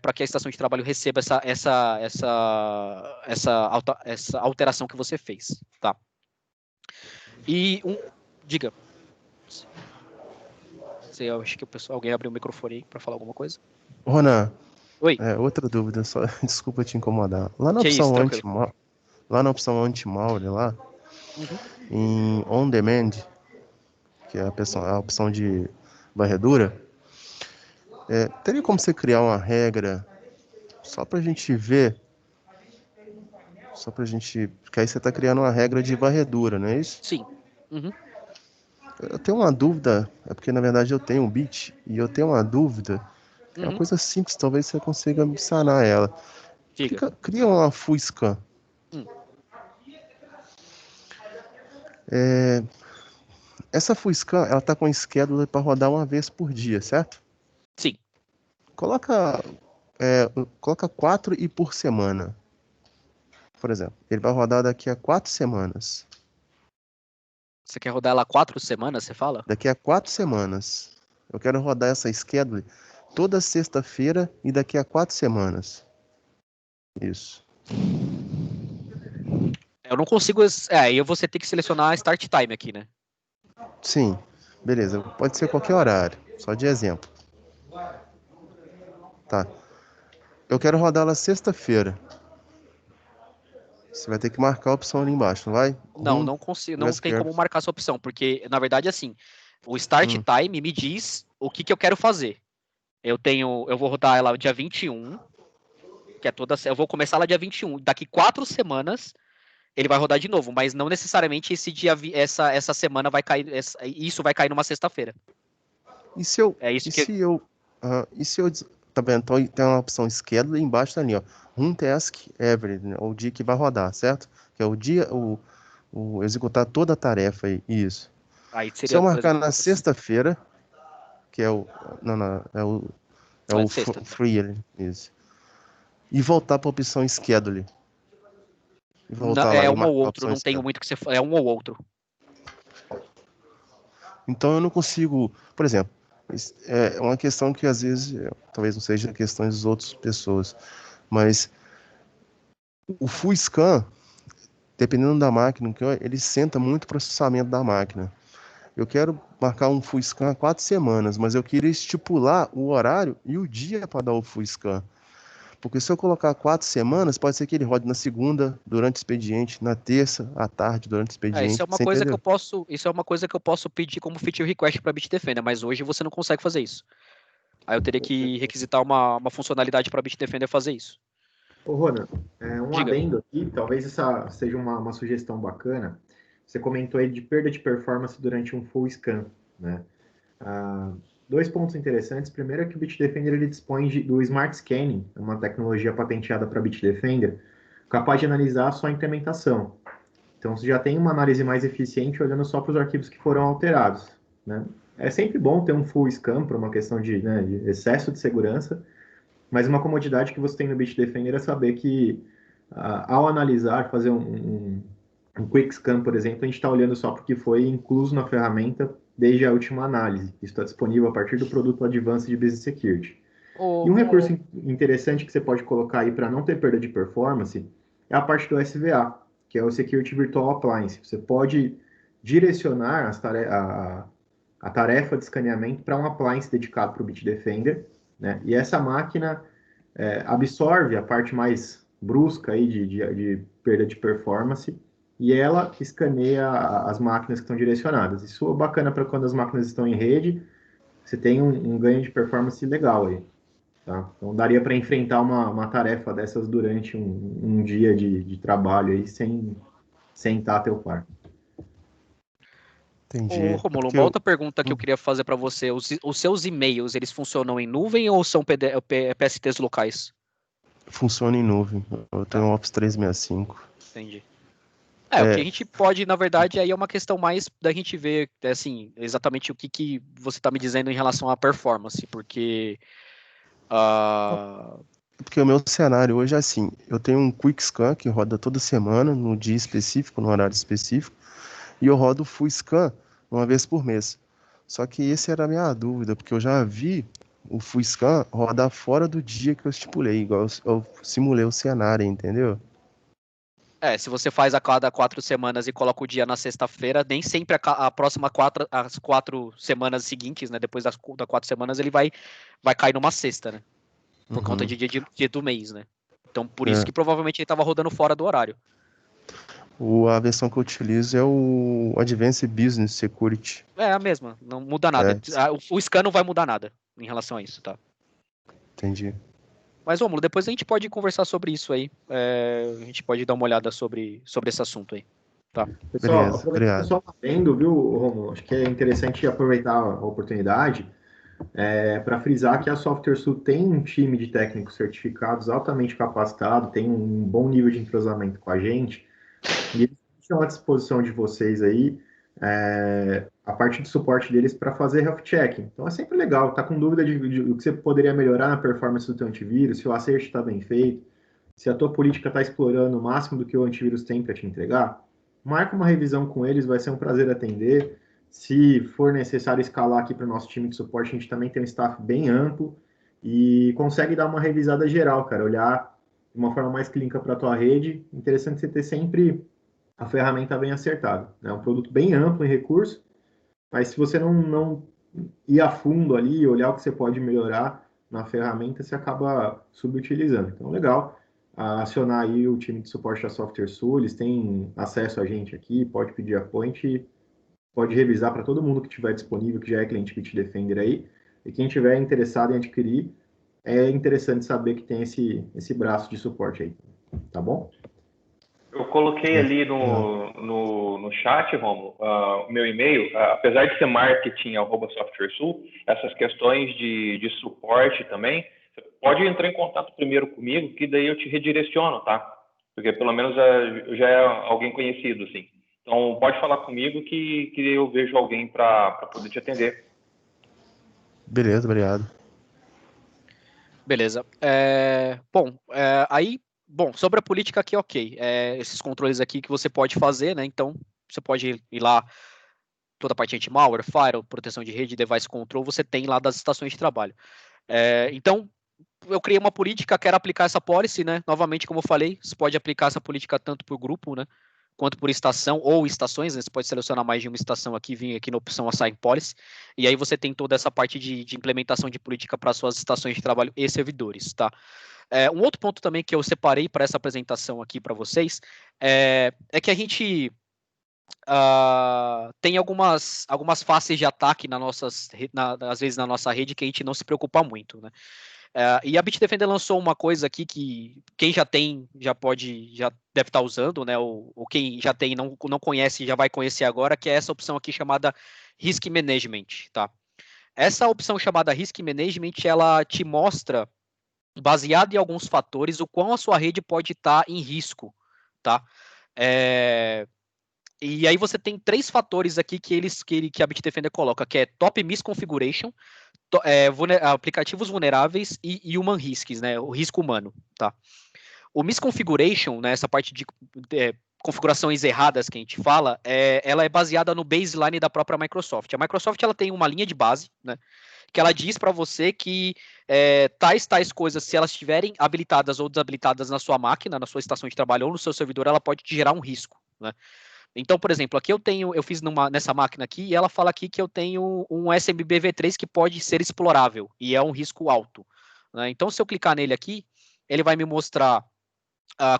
Speaker 2: para que a estação de trabalho receba essa alteração que você fez, tá? Diga. Eu acho que alguém abriu o microfone aí para falar alguma coisa.
Speaker 4: Ronan,
Speaker 2: Oi.
Speaker 4: Outra dúvida, só desculpa te incomodar. Lá na
Speaker 2: Que
Speaker 4: opção
Speaker 2: isso,
Speaker 4: anti-malware lá, em on demand, que é a opção de varredura, teria como você criar uma regra só pra gente ver? Porque aí você tá criando uma regra de varredura, não é isso?
Speaker 2: Sim. Uhum.
Speaker 4: Eu tenho uma dúvida, é porque na verdade eu tenho um bit e eu tenho uma dúvida. É uma coisa simples, talvez você consiga me sanar ela. Cria uma full scan. Essa full scan, ela tá com um schedule para rodar uma vez por dia, certo?
Speaker 2: Sim.
Speaker 4: Coloca 4 e por semana. Por exemplo, ele vai rodar daqui a 4 semanas.
Speaker 2: Você quer rodar ela 4 semanas, você fala?
Speaker 4: Daqui a 4 semanas. Eu quero rodar essa schedule toda sexta-feira e daqui a 4 semanas. Isso.
Speaker 2: Eu não consigo... eu vou ter que selecionar a start time aqui, né?
Speaker 4: Sim. Beleza. Pode ser qualquer horário. Só de exemplo. Tá. Eu quero rodar ela sexta-feira. Você vai ter que marcar a opção ali embaixo, não vai?
Speaker 2: Não consigo, não tem como marcar essa opção, porque, na verdade, assim, o start time me diz o que eu quero fazer. Eu vou rodar ela dia 21, que é eu vou começar ela dia 21. Daqui 4 semanas, ele vai rodar de novo, mas não necessariamente essa semana vai cair, isso vai cair numa sexta-feira.
Speaker 4: Tá vendo? Então tem uma opção schedule embaixo ali, ó. Task every, né? O dia que vai rodar, certo? Que é o dia, o executar toda a tarefa aí, isso.
Speaker 2: Aí seria,
Speaker 4: se eu marcar na sexta-feira, que é o free ali, isso. E voltar para a opção schedule.
Speaker 2: E voltar lá um ou outro, não tenho muito que você é um ou outro.
Speaker 4: Então eu não consigo, por exemplo, é uma questão que às vezes, talvez não seja questões das outras pessoas, mas o full scan, dependendo da máquina, ele senta muito o processamento da máquina. eu quero marcar um full scan há 4 semanas, mas eu queria estipular o horário e o dia para dar o full scan. Porque se eu colocar 4 semanas, pode ser que ele rode na segunda, durante o expediente, na terça, à tarde, durante o
Speaker 2: Isso é
Speaker 4: expediente.
Speaker 2: uma
Speaker 4: Você
Speaker 2: coisa
Speaker 4: entendeu?
Speaker 2: isso é uma coisa que eu posso pedir como feature request para Bitdefender, mas hoje você não consegue fazer isso. Aí eu teria que requisitar uma funcionalidade para Bitdefender fazer isso.
Speaker 3: Ô, Ronan, um
Speaker 2: Diga.
Speaker 3: adendo aqui, talvez essa seja uma sugestão bacana. Você comentou aí de perda de performance durante um full scan, né? Ah, dois pontos interessantes. Primeiro é que o Bitdefender ele dispõe do Smart Scanning, uma tecnologia patenteada para Bitdefender, capaz de analisar a sua implementação. Então, você já tem uma análise mais eficiente olhando só para os arquivos que foram alterados, né? É sempre bom ter um full scan por uma questão de excesso de segurança, mas uma comodidade que você tem no Bitdefender é saber que, ao analisar, fazer um quick scan, por exemplo, a gente está olhando só para o que foi incluso na ferramenta desde a última análise. Isso está disponível a partir do produto Advanced de Business Security. E um recurso interessante que você pode colocar aí para não ter perda de performance é a parte do SVA, que é o Security Virtual Appliance. Você pode direcionar a tarefa de escaneamento para um appliance dedicado para o Bitdefender, né? E essa máquina absorve a parte mais brusca aí de perda de performance e ela escaneia as máquinas que estão direcionadas. Isso é bacana para quando as máquinas estão em rede, você tem um ganho de performance legal aí. Tá? Então daria para enfrentar uma tarefa dessas durante um dia de trabalho aí sem estar a teu par.
Speaker 4: Entendi.
Speaker 2: Ô, Romulo, uma outra pergunta que eu queria fazer para você. Os seus e-mails, eles funcionam em nuvem ou são PSTs locais?
Speaker 4: Funciona em nuvem. Eu tenho um Office 365.
Speaker 2: Entendi. O que a gente pode, na verdade, aí é uma questão mais da gente ver, assim, exatamente o que você está me dizendo em relação à performance, porque...
Speaker 4: Porque o meu cenário hoje é assim, eu tenho um quick scan que roda toda semana, no dia específico, no horário específico, e eu rodo full scan uma vez por mês. Só que essa era a minha dúvida, porque eu já vi o full scan rodar fora do dia que eu estipulei, igual eu simulei o cenário, entendeu?
Speaker 2: se você faz a cada 4 semanas e coloca o dia na sexta-feira, nem sempre a próxima as 4 semanas seguintes, né, depois das 4 semanas, ele vai cair numa sexta, né? Por conta de dia do mês, né? Então, por isso que provavelmente ele estava rodando fora do horário.
Speaker 4: A versão que eu utilizo é o Advanced Business Security.
Speaker 2: É a mesma, não muda nada. O scan não vai mudar nada em relação a isso, tá?
Speaker 4: Entendi.
Speaker 2: Mas, Romulo, depois a gente pode conversar sobre isso aí. A gente pode dar uma olhada sobre esse assunto aí. Tá.
Speaker 3: Pessoal,
Speaker 4: Beleza, obrigado.
Speaker 3: Só vendo, viu, Romulo? Acho que é interessante aproveitar a oportunidade para frisar que a SoftwareSul tem um time de técnicos certificados altamente capacitado, tem um bom nível de entrosamento com a gente, e eles estão à disposição de vocês aí, a parte de suporte deles para fazer health checking. Então é sempre legal, tá com dúvida de o que você poderia melhorar na performance do teu antivírus, se o acerto está bem feito, se a tua política está explorando o máximo do que o antivírus tem para te entregar, marca uma revisão com eles, vai ser um prazer atender. Se for necessário escalar aqui para o nosso time de suporte, a gente também tem um staff bem amplo e consegue dar uma revisada geral, cara, olhar de uma forma mais clínica para a tua rede. Interessante você ter sempre a ferramenta bem acertada. É um produto bem amplo em recurso, mas se você não ir a fundo ali, olhar o que você pode melhorar na ferramenta, você acaba subutilizando. Então, legal acionar aí o time de suporte da SoftwareSul, eles têm acesso a gente aqui, pode pedir a point, pode revisar para todo mundo que estiver disponível, que já é cliente Bitdefender aí, e quem estiver interessado em adquirir, é interessante saber que tem esse braço de suporte aí, tá bom?
Speaker 1: Eu coloquei ali no chat, Romulo, o meu e-mail, apesar de ser marketing@softwaresul, essas questões de suporte também, você pode entrar em contato primeiro comigo, que daí eu te redireciono, tá? Porque pelo menos já é alguém conhecido, assim. Então pode falar comigo que eu vejo alguém para poder te atender.
Speaker 4: Beleza, obrigado.
Speaker 2: Beleza. Bom, sobre a política aqui, ok. Esses controles aqui que você pode fazer, né? Então, você pode ir lá, toda a parte anti-malware, firewall, proteção de rede, device control, você tem lá das estações de trabalho. Então, eu criei uma política, quero aplicar essa policy, né? Novamente, como eu falei, você pode aplicar essa política tanto por grupo, né? quanto por estação ou estações, né? Você pode selecionar mais de uma estação aqui, vir aqui na opção Assign Policy, e aí você tem toda essa parte de implementação de política para suas estações de trabalho e servidores, tá? Um outro ponto também que eu separei para essa apresentação aqui para vocês é que a gente tem algumas faces de ataque às vezes na nossa rede que a gente não se preocupa muito, né? E a Bitdefender lançou uma coisa aqui que quem já tem já deve estar usando, né? Ou quem já tem e não conhece já vai conhecer agora, que é essa opção aqui chamada Risk Management, tá? Essa opção chamada Risk Management, ela te mostra, baseado em alguns fatores, o quão a sua rede pode estar em risco, tá? E aí você tem 3 fatores aqui que a Bitdefender coloca, que é Top Misconfiguration, aplicativos vulneráveis e Human Risks, né? O risco humano, tá? O Misconfiguration, né, essa parte de configurações erradas que a gente fala, ela é baseada no baseline da própria Microsoft. A Microsoft ela tem uma linha de base, né? Que ela diz para você que tais coisas, se elas estiverem habilitadas ou desabilitadas na sua máquina, na sua estação de trabalho ou no seu servidor, ela pode te gerar um risco, né? Então, por exemplo, aqui eu fiz nessa máquina aqui, e ela fala aqui que eu tenho um SMBv3 que pode ser explorável, e é um risco alto, né? Então, se eu clicar nele aqui, ele vai me mostrar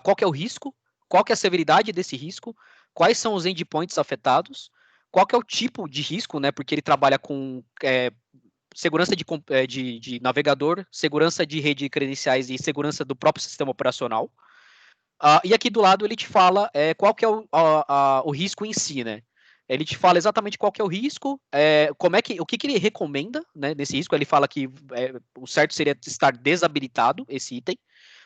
Speaker 2: qual que é o risco, qual que é a severidade desse risco, quais são os endpoints afetados, qual que é o tipo de risco, né? Porque ele trabalha com segurança de navegador, segurança de rede de credenciais e segurança do próprio sistema operacional. E aqui do lado ele te fala qual que é o risco em si, né? Ele te fala exatamente qual que é o risco, o que ele recomenda, né, nesse risco. Ele fala que o certo seria estar desabilitado esse item,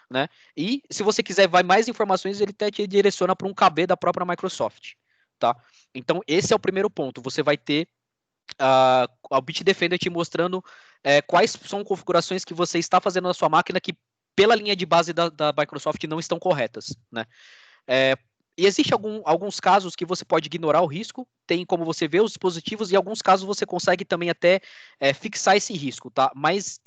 Speaker 2: né? E se você quiser mais informações, ele até te direciona para um KB da própria Microsoft, tá? Então esse é o primeiro ponto. Você vai ter a Bitdefender te mostrando quais são configurações que você está fazendo na sua máquina que pela linha de base da Microsoft não estão corretas, né? E existe alguns casos que você pode ignorar o risco, tem como você ver os dispositivos, e em alguns casos você consegue também até fixar esse risco, tá? Mas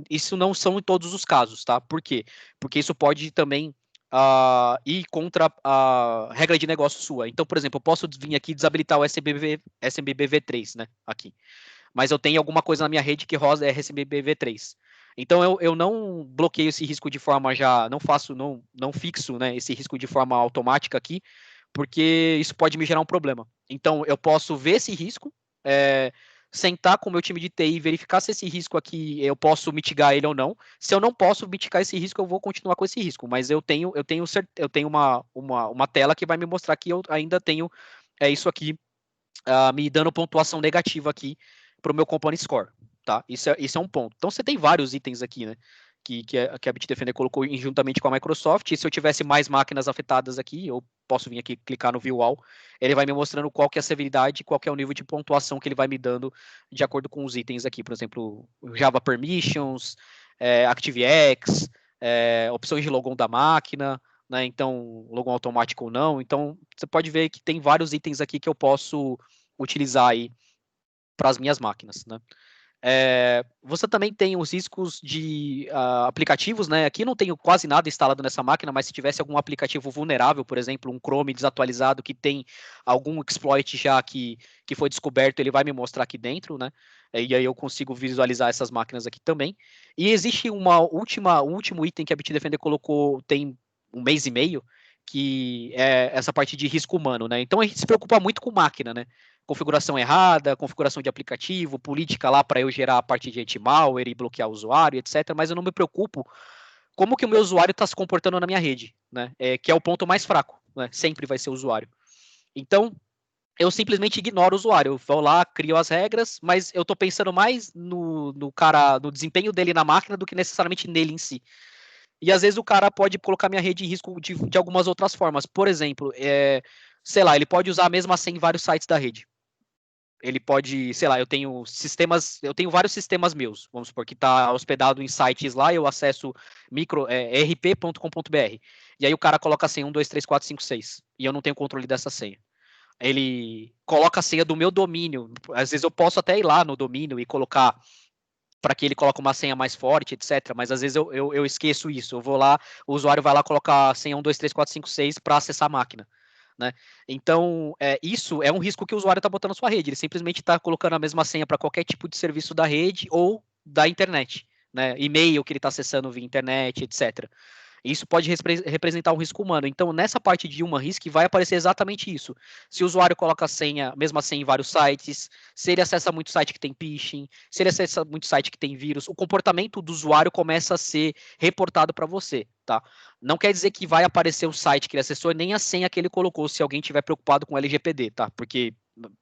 Speaker 2: isso não são em todos os casos, tá? Por quê? Porque isso pode também ir contra a regra de negócio sua. Então, por exemplo, eu posso vir aqui e desabilitar o SMBv3, né? Aqui. Mas eu tenho alguma coisa na minha rede que roda SMBv3. Então eu não bloqueio esse risco de forma não fixo, né, esse risco de forma automática aqui, porque isso pode me gerar um problema. Então eu posso ver esse risco, sentar com o meu time de TI, verificar se esse risco aqui eu posso mitigar ele ou não. Se eu não posso mitigar esse risco, eu vou continuar com esse risco. Mas eu tenho uma tela que vai me mostrar que eu ainda tenho isso aqui me dando pontuação negativa aqui para o meu Company Score, tá? Isso é um ponto. Então você tem vários itens aqui, né? Que a Bitdefender colocou juntamente com a Microsoft. E se eu tivesse mais máquinas afetadas aqui, eu posso vir aqui clicar no View All, ele vai me mostrando qual que é a severidade, qual que é o nível de pontuação que ele vai me dando de acordo com os itens aqui. Por exemplo, Java Permissions, ActiveX, opções de logon da máquina, né? Então, logon automático ou não. Então, você pode ver que tem vários itens aqui que eu posso utilizar aí para as minhas máquinas, né? Você também tem os riscos de aplicativos, né? Aqui não tenho quase nada instalado nessa máquina, mas se tivesse algum aplicativo vulnerável, por exemplo, um Chrome desatualizado que tem algum exploit já que foi descoberto, ele vai me mostrar aqui dentro, né? E aí eu consigo visualizar essas máquinas aqui também. E existe um último item que a Bitdefender colocou tem um mês e meio, que é essa parte de risco humano, né? Então a gente se preocupa muito com máquina, né? Configuração errada, configuração de aplicativo, política lá para eu gerar a parte de anti-malware e bloquear o usuário, etc. Mas eu não me preocupo como que o meu usuário está se comportando na minha rede, né? Que é o ponto mais fraco, né? Sempre vai ser o usuário. Então, eu simplesmente ignoro o usuário. Eu vou lá, crio as regras, mas eu estou pensando mais no desempenho dele na máquina do que necessariamente nele em si. E às vezes o cara pode colocar minha rede em risco de algumas outras formas. Por exemplo, sei lá, ele pode usar a mesma senha em vários sites da rede. Ele pode, sei lá, eu tenho vários sistemas meus, vamos supor, que está hospedado em sites lá, eu acesso rp.com.br. E aí o cara coloca a senha 1, 2, 3, 4, 5, 6. E eu não tenho controle dessa senha. Ele coloca a senha do meu domínio. Às vezes eu posso até ir lá no domínio e colocar para que ele coloque uma senha mais forte, etc. Mas às vezes eu esqueço isso. Eu vou lá, o usuário vai lá colocar a senha 1, 2, 3, 4, 5, 6 para acessar a máquina. né? Então, isso é um risco que o usuário está botando na sua rede. Ele simplesmente está colocando a mesma senha para qualquer tipo de serviço da rede ou da internet, né? E-mail que ele está acessando via internet, etc. Isso pode representar um risco humano. Então, nessa parte de Human Risk, vai aparecer exatamente isso. Se o usuário coloca a mesma senha em vários sites, se ele acessa muito site que tem phishing, se ele acessa muito site que tem vírus, o comportamento do usuário começa a ser reportado para você, tá? Não quer dizer que vai aparecer o site que ele acessou nem a senha que ele colocou, se alguém estiver preocupado com LGPD, tá? Porque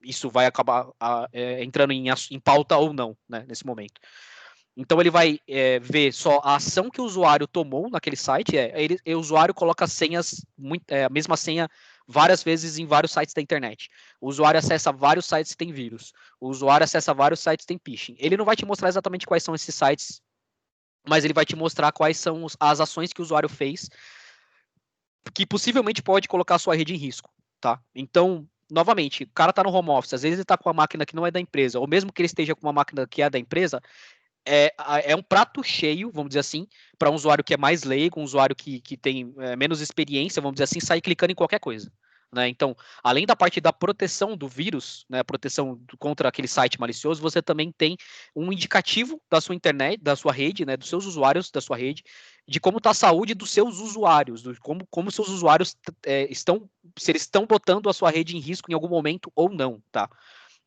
Speaker 2: isso vai acabar entrando em pauta ou não, né, nesse momento. Então ele vai ver só a ação que o usuário tomou naquele site. O usuário coloca senhas, a mesma senha várias vezes em vários sites da internet. O usuário acessa vários sites que tem vírus. O usuário acessa vários sites que tem phishing. Ele não vai te mostrar exatamente quais são esses sites, mas ele vai te mostrar quais são as ações que o usuário fez, que possivelmente pode colocar a sua rede em risco, tá? Então, novamente, o cara está no home office, às vezes ele está com uma máquina que não é da empresa, ou mesmo que ele esteja com uma máquina que é da empresa, é um prato cheio, vamos dizer assim, para um usuário que é mais leigo, um usuário que tem menos experiência, vamos dizer assim, sair clicando em qualquer coisa. Né? Então, além da parte da proteção do vírus, né, proteção contra aquele site malicioso, você também tem um indicativo da sua internet, da sua rede, né, dos seus usuários da sua rede, de como está a saúde dos seus usuários, como seus usuários se eles estão botando a sua rede em risco em algum momento ou não, tá?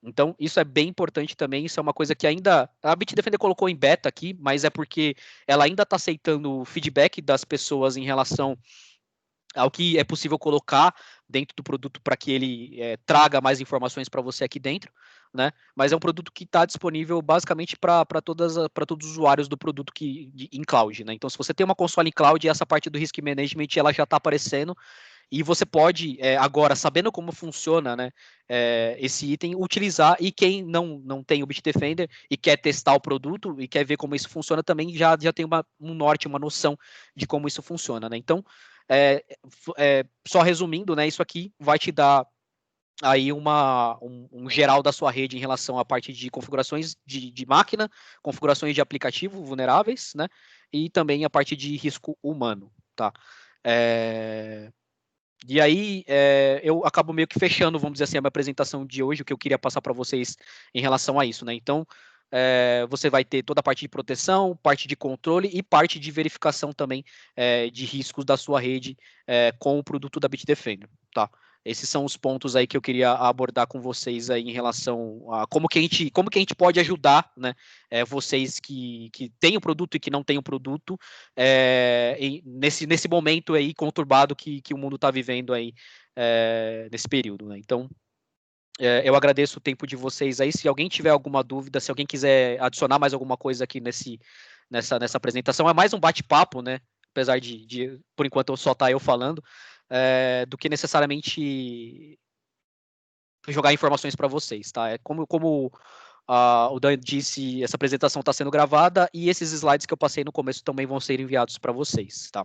Speaker 2: Então, isso é bem importante também, isso é uma coisa que ainda a Bitdefender colocou em beta aqui, mas é porque ela ainda está aceitando o feedback das pessoas em relação ao que é possível colocar dentro do produto para que ele traga mais informações para você aqui dentro, né? Mas é um produto que está disponível basicamente para todos os usuários do produto em cloud, né? Então, se você tem uma console em cloud, essa parte do risk management ela já está aparecendo. E você pode, agora, sabendo como funciona, né, esse item, utilizar, e quem não tem o Bitdefender e quer testar o produto e quer ver como isso funciona também, já tem um norte, uma noção de como isso funciona, né? Então, só resumindo, né, isso aqui vai te dar aí um geral da sua rede em relação à parte de configurações de máquina, configurações de aplicativo vulneráveis, né, e também a parte de risco humano, tá? E aí, eu acabo meio que fechando, vamos dizer assim, a minha apresentação de hoje, o que eu queria passar para vocês em relação a isso, né? Então, você vai ter toda a parte de proteção, parte de controle e parte de verificação também de riscos da sua rede com o produto da Bitdefender, tá? Esses são os pontos aí que eu queria abordar com vocês aí em relação a como que a gente pode ajudar, né, vocês que têm o produto e que não têm o produto, nesse momento aí conturbado que o mundo está vivendo aí nesse período, né? Então, eu agradeço o tempo de vocês aí. Se alguém tiver alguma dúvida, se alguém quiser adicionar mais alguma coisa aqui nessa apresentação, é mais um bate-papo, né? Apesar de por enquanto só tá eu falando, do que necessariamente jogar informações para vocês, tá? Como o Dan disse, essa apresentação está sendo gravada e esses slides que eu passei no começo também vão ser enviados para vocês, tá?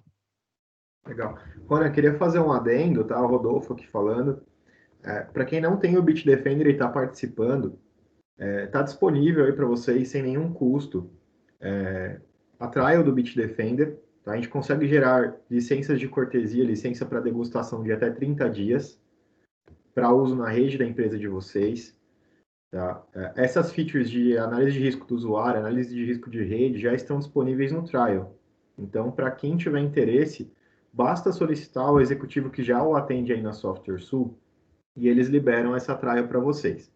Speaker 3: Legal. Rony, eu queria fazer um adendo, tá? O Rodolfo aqui falando. Para quem não tem o Bitdefender e está participando, está disponível aí para vocês sem nenhum custo a trial do Bitdefender. Tá? A gente consegue gerar licenças de cortesia, licença para degustação de até 30 dias para uso na rede da empresa de vocês. Tá? Essas features de análise de risco do usuário, análise de risco de rede já estão disponíveis no trial. Então, para quem tiver interesse, basta solicitar o executivo que já o atende aí na SoftwareSul e eles liberam essa trial para vocês.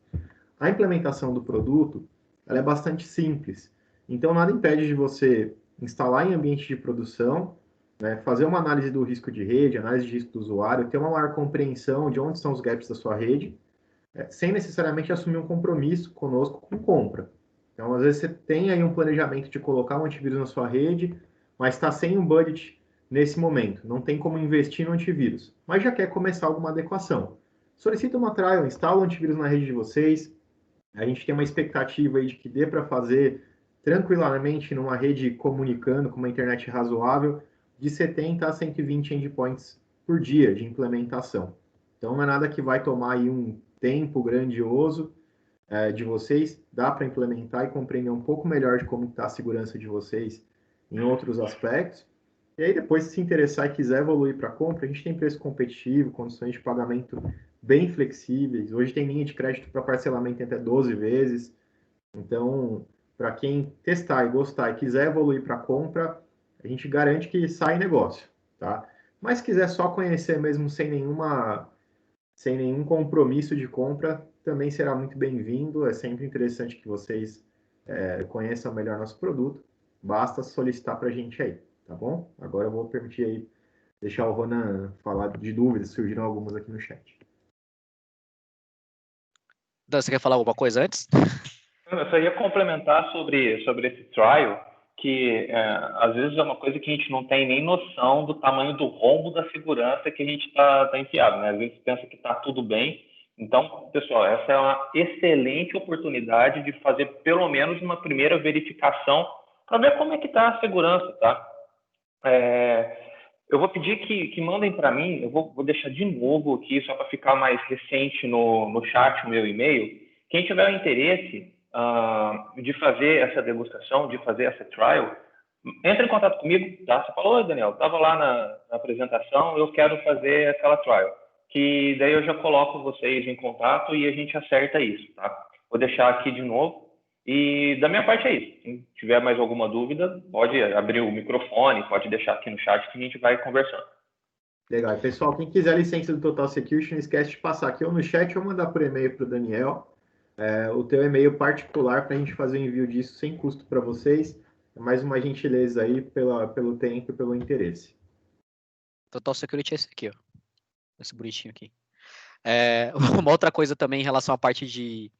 Speaker 3: A implementação do produto ela é bastante simples. Então, nada impede de você instalar em ambiente de produção, né, fazer uma análise do risco de rede, análise de risco do usuário, ter uma maior compreensão de onde estão os gaps da sua rede, sem necessariamente assumir um compromisso conosco com compra. Então, às vezes, você tem aí um planejamento de colocar um antivírus na sua rede, mas está sem um budget nesse momento. Não tem como investir no antivírus, mas já quer começar alguma adequação. Solicita uma trial, instala o antivírus na rede de vocês. A gente tem uma expectativa aí de que dê para fazer tranquilamente numa rede comunicando com uma internet razoável de 70 a 120 endpoints por dia de implementação. Então não é nada que vai tomar aí um tempo grandioso de vocês, dá para implementar e compreender um pouco melhor de como está a segurança de vocês em outros aspectos. E aí depois, se interessar e quiser evoluir para compra, a gente tem preço competitivo, condições de pagamento bem flexíveis. Hoje tem linha de crédito para parcelamento em até 12 vezes. Então, para quem testar e gostar e quiser evoluir para compra, a gente garante que sai negócio, tá? Mas se quiser só conhecer mesmo sem nenhum compromisso de compra, também será muito bem-vindo. É sempre interessante que vocês conheçam melhor nosso produto. Basta solicitar para a gente aí, tá bom? Agora eu vou permitir aí deixar o Ronan falar de dúvidas, surgiram algumas aqui no chat.
Speaker 2: Dan, você quer falar alguma coisa antes?
Speaker 1: Eu só ia complementar sobre esse trial, que às vezes é uma coisa que a gente não tem nem noção do tamanho do rombo da segurança que a gente está enfiado, né? Às vezes pensa que está tudo bem. Então, pessoal, essa é uma excelente oportunidade de fazer pelo menos uma primeira verificação para ver como é que está a segurança, tá? Eu vou pedir que mandem para mim, eu vou deixar de novo aqui, só para ficar mais recente no chat, o meu e-mail. Quem tiver interesse de fazer essa degustação, de fazer essa trial, entre em contato comigo, tá? Você falou, Daniel, estava lá na apresentação, eu quero fazer aquela trial. Que daí eu já coloco vocês em contato e a gente acerta isso, tá? Vou deixar aqui de novo. E da minha parte é isso. Se tiver mais alguma dúvida, pode abrir o microfone, pode deixar aqui no chat que a gente vai conversando.
Speaker 3: Legal. E, pessoal, quem quiser a licença do Total Security, não esquece de passar aqui ou no chat ou mandar por e-mail para o Daniel. O teu e-mail particular para a gente fazer o envio disso sem custo para vocês. É mais uma gentileza aí pelo tempo e pelo interesse.
Speaker 2: Total Security é esse aqui, ó. Esse bonitinho aqui. Uma outra coisa também em relação à parte de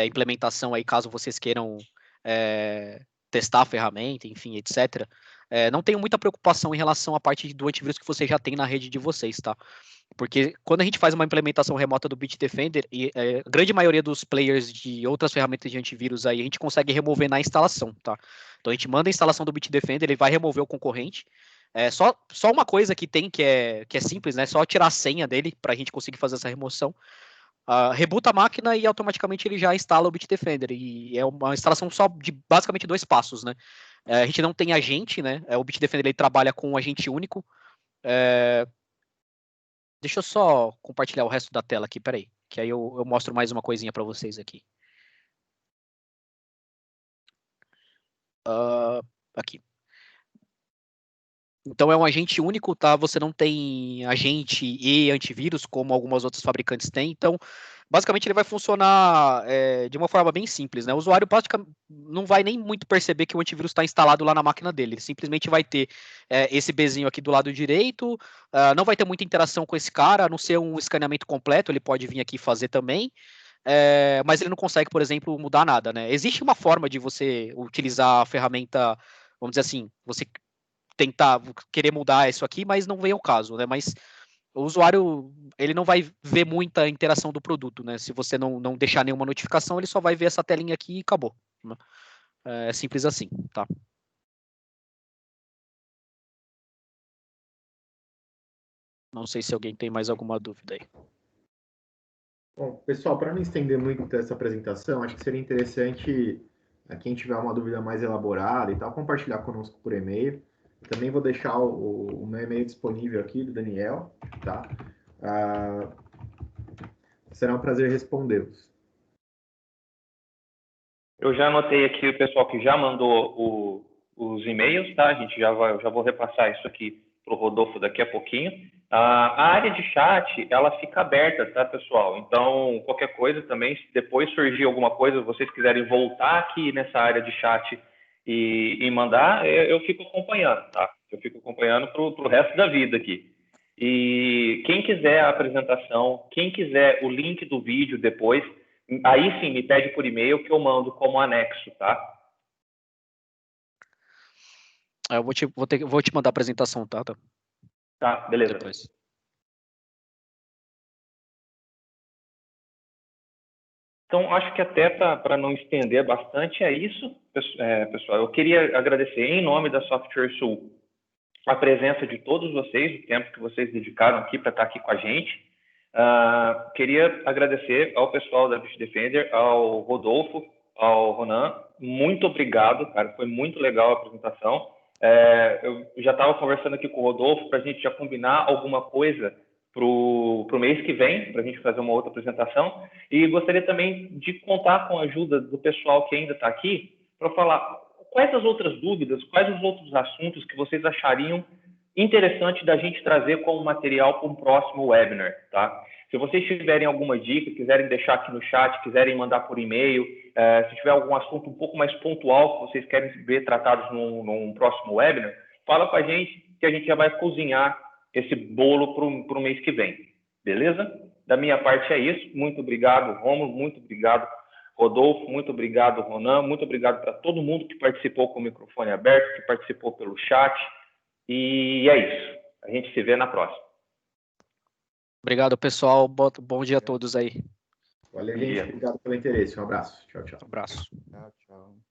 Speaker 2: implementação aí, caso vocês queiram testar a ferramenta, enfim, etc. Não tenho muita preocupação em relação à parte do antivírus que você já tem na rede de vocês, tá? Porque quando a gente faz uma implementação remota do Bitdefender, a grande maioria dos players de outras ferramentas de antivírus aí, a gente consegue remover na instalação, tá? Então a gente manda a instalação do Bitdefender, ele vai remover o concorrente. Só uma coisa que tem que é simples, né? Só tirar a senha dele para a gente conseguir fazer essa remoção. Rebuta a máquina e automaticamente ele já instala o Bitdefender. E é uma instalação só de basicamente 2 passos, né? A gente não tem agente, né? O Bitdefender ele trabalha com um agente único. Deixa eu só compartilhar o resto da tela aqui, peraí. Que aí eu mostro mais uma coisinha para vocês aqui. Aqui. Então é um agente único, tá? Você não tem agente e antivírus, como algumas outras fabricantes têm. Então, basicamente, ele vai funcionar de uma forma bem simples, né? O usuário praticamente não vai nem muito perceber que o antivírus está instalado lá na máquina dele. Ele simplesmente vai ter esse Bzinho aqui do lado direito, não vai ter muita interação com esse cara, a não ser um escaneamento completo, ele pode vir aqui fazer também. Mas ele não consegue, por exemplo, mudar nada, né? Existe uma forma de você utilizar a ferramenta, vamos dizer assim, você tentar querer mudar isso aqui, mas não vem ao caso, né? Mas o usuário, ele não vai ver muita interação do produto, né? Se você não deixar nenhuma notificação, ele só vai ver essa telinha aqui e acabou, né? É simples assim, tá? Não sei se alguém tem mais alguma dúvida aí.
Speaker 3: Bom, pessoal, para não estender muito essa apresentação, acho que seria interessante, quem tiver uma dúvida mais elaborada e tal, compartilhar conosco por e-mail. Também vou deixar o meu e-mail disponível aqui, do Daniel, tá? Será um prazer respondê-los.
Speaker 1: Eu já anotei aqui o pessoal que já mandou os e-mails, tá? A gente já vou repassar isso aqui para o Rodolfo daqui a pouquinho. A área de chat, ela fica aberta, tá, pessoal? Então, qualquer coisa também, se depois surgir alguma coisa, vocês quiserem voltar aqui nessa área de chat e mandar, eu fico acompanhando, tá? Eu fico acompanhando para o resto da vida aqui. E quem quiser a apresentação, quem quiser o link do vídeo depois, aí sim me pede por e-mail que eu mando como anexo, tá?
Speaker 2: Eu vou te mandar a apresentação, tá?
Speaker 1: Tá, beleza.
Speaker 2: Depois.
Speaker 1: Então, acho que até para não estender bastante é isso, pessoal. Eu queria agradecer em nome da Software Sul a presença de todos vocês, o tempo que vocês dedicaram aqui para estar aqui com a gente. Queria agradecer ao pessoal da Bitdefender, ao Rodolfo, ao Ronan. Muito obrigado, cara. Foi muito legal a apresentação. Eu já estava conversando aqui com o Rodolfo para a gente já combinar alguma coisa para o mês que vem, para a gente fazer uma outra apresentação. E gostaria também de contar com a ajuda do pessoal que ainda está aqui para falar quais as outras dúvidas, quais os outros assuntos que vocês achariam interessante da gente trazer como material para um próximo webinar, tá? Se vocês tiverem alguma dica, quiserem deixar aqui no chat, quiserem mandar por e-mail, se tiver algum assunto um pouco mais pontual que vocês querem ver tratados num próximo webinar, fala com a gente que a gente já vai cozinhar esse bolo para o mês que vem, beleza? Da minha parte é isso. Muito obrigado, Romulo, muito obrigado, Rodolfo, muito obrigado, Ronan, muito obrigado para todo mundo que participou com o microfone aberto, que participou pelo chat. E é isso. A gente se vê na próxima.
Speaker 2: Obrigado, pessoal. Bom dia a todos aí.
Speaker 3: Valeu, gente. Obrigado pelo interesse. Um abraço. Tchau, tchau.
Speaker 2: Um abraço.
Speaker 4: Tchau, tchau.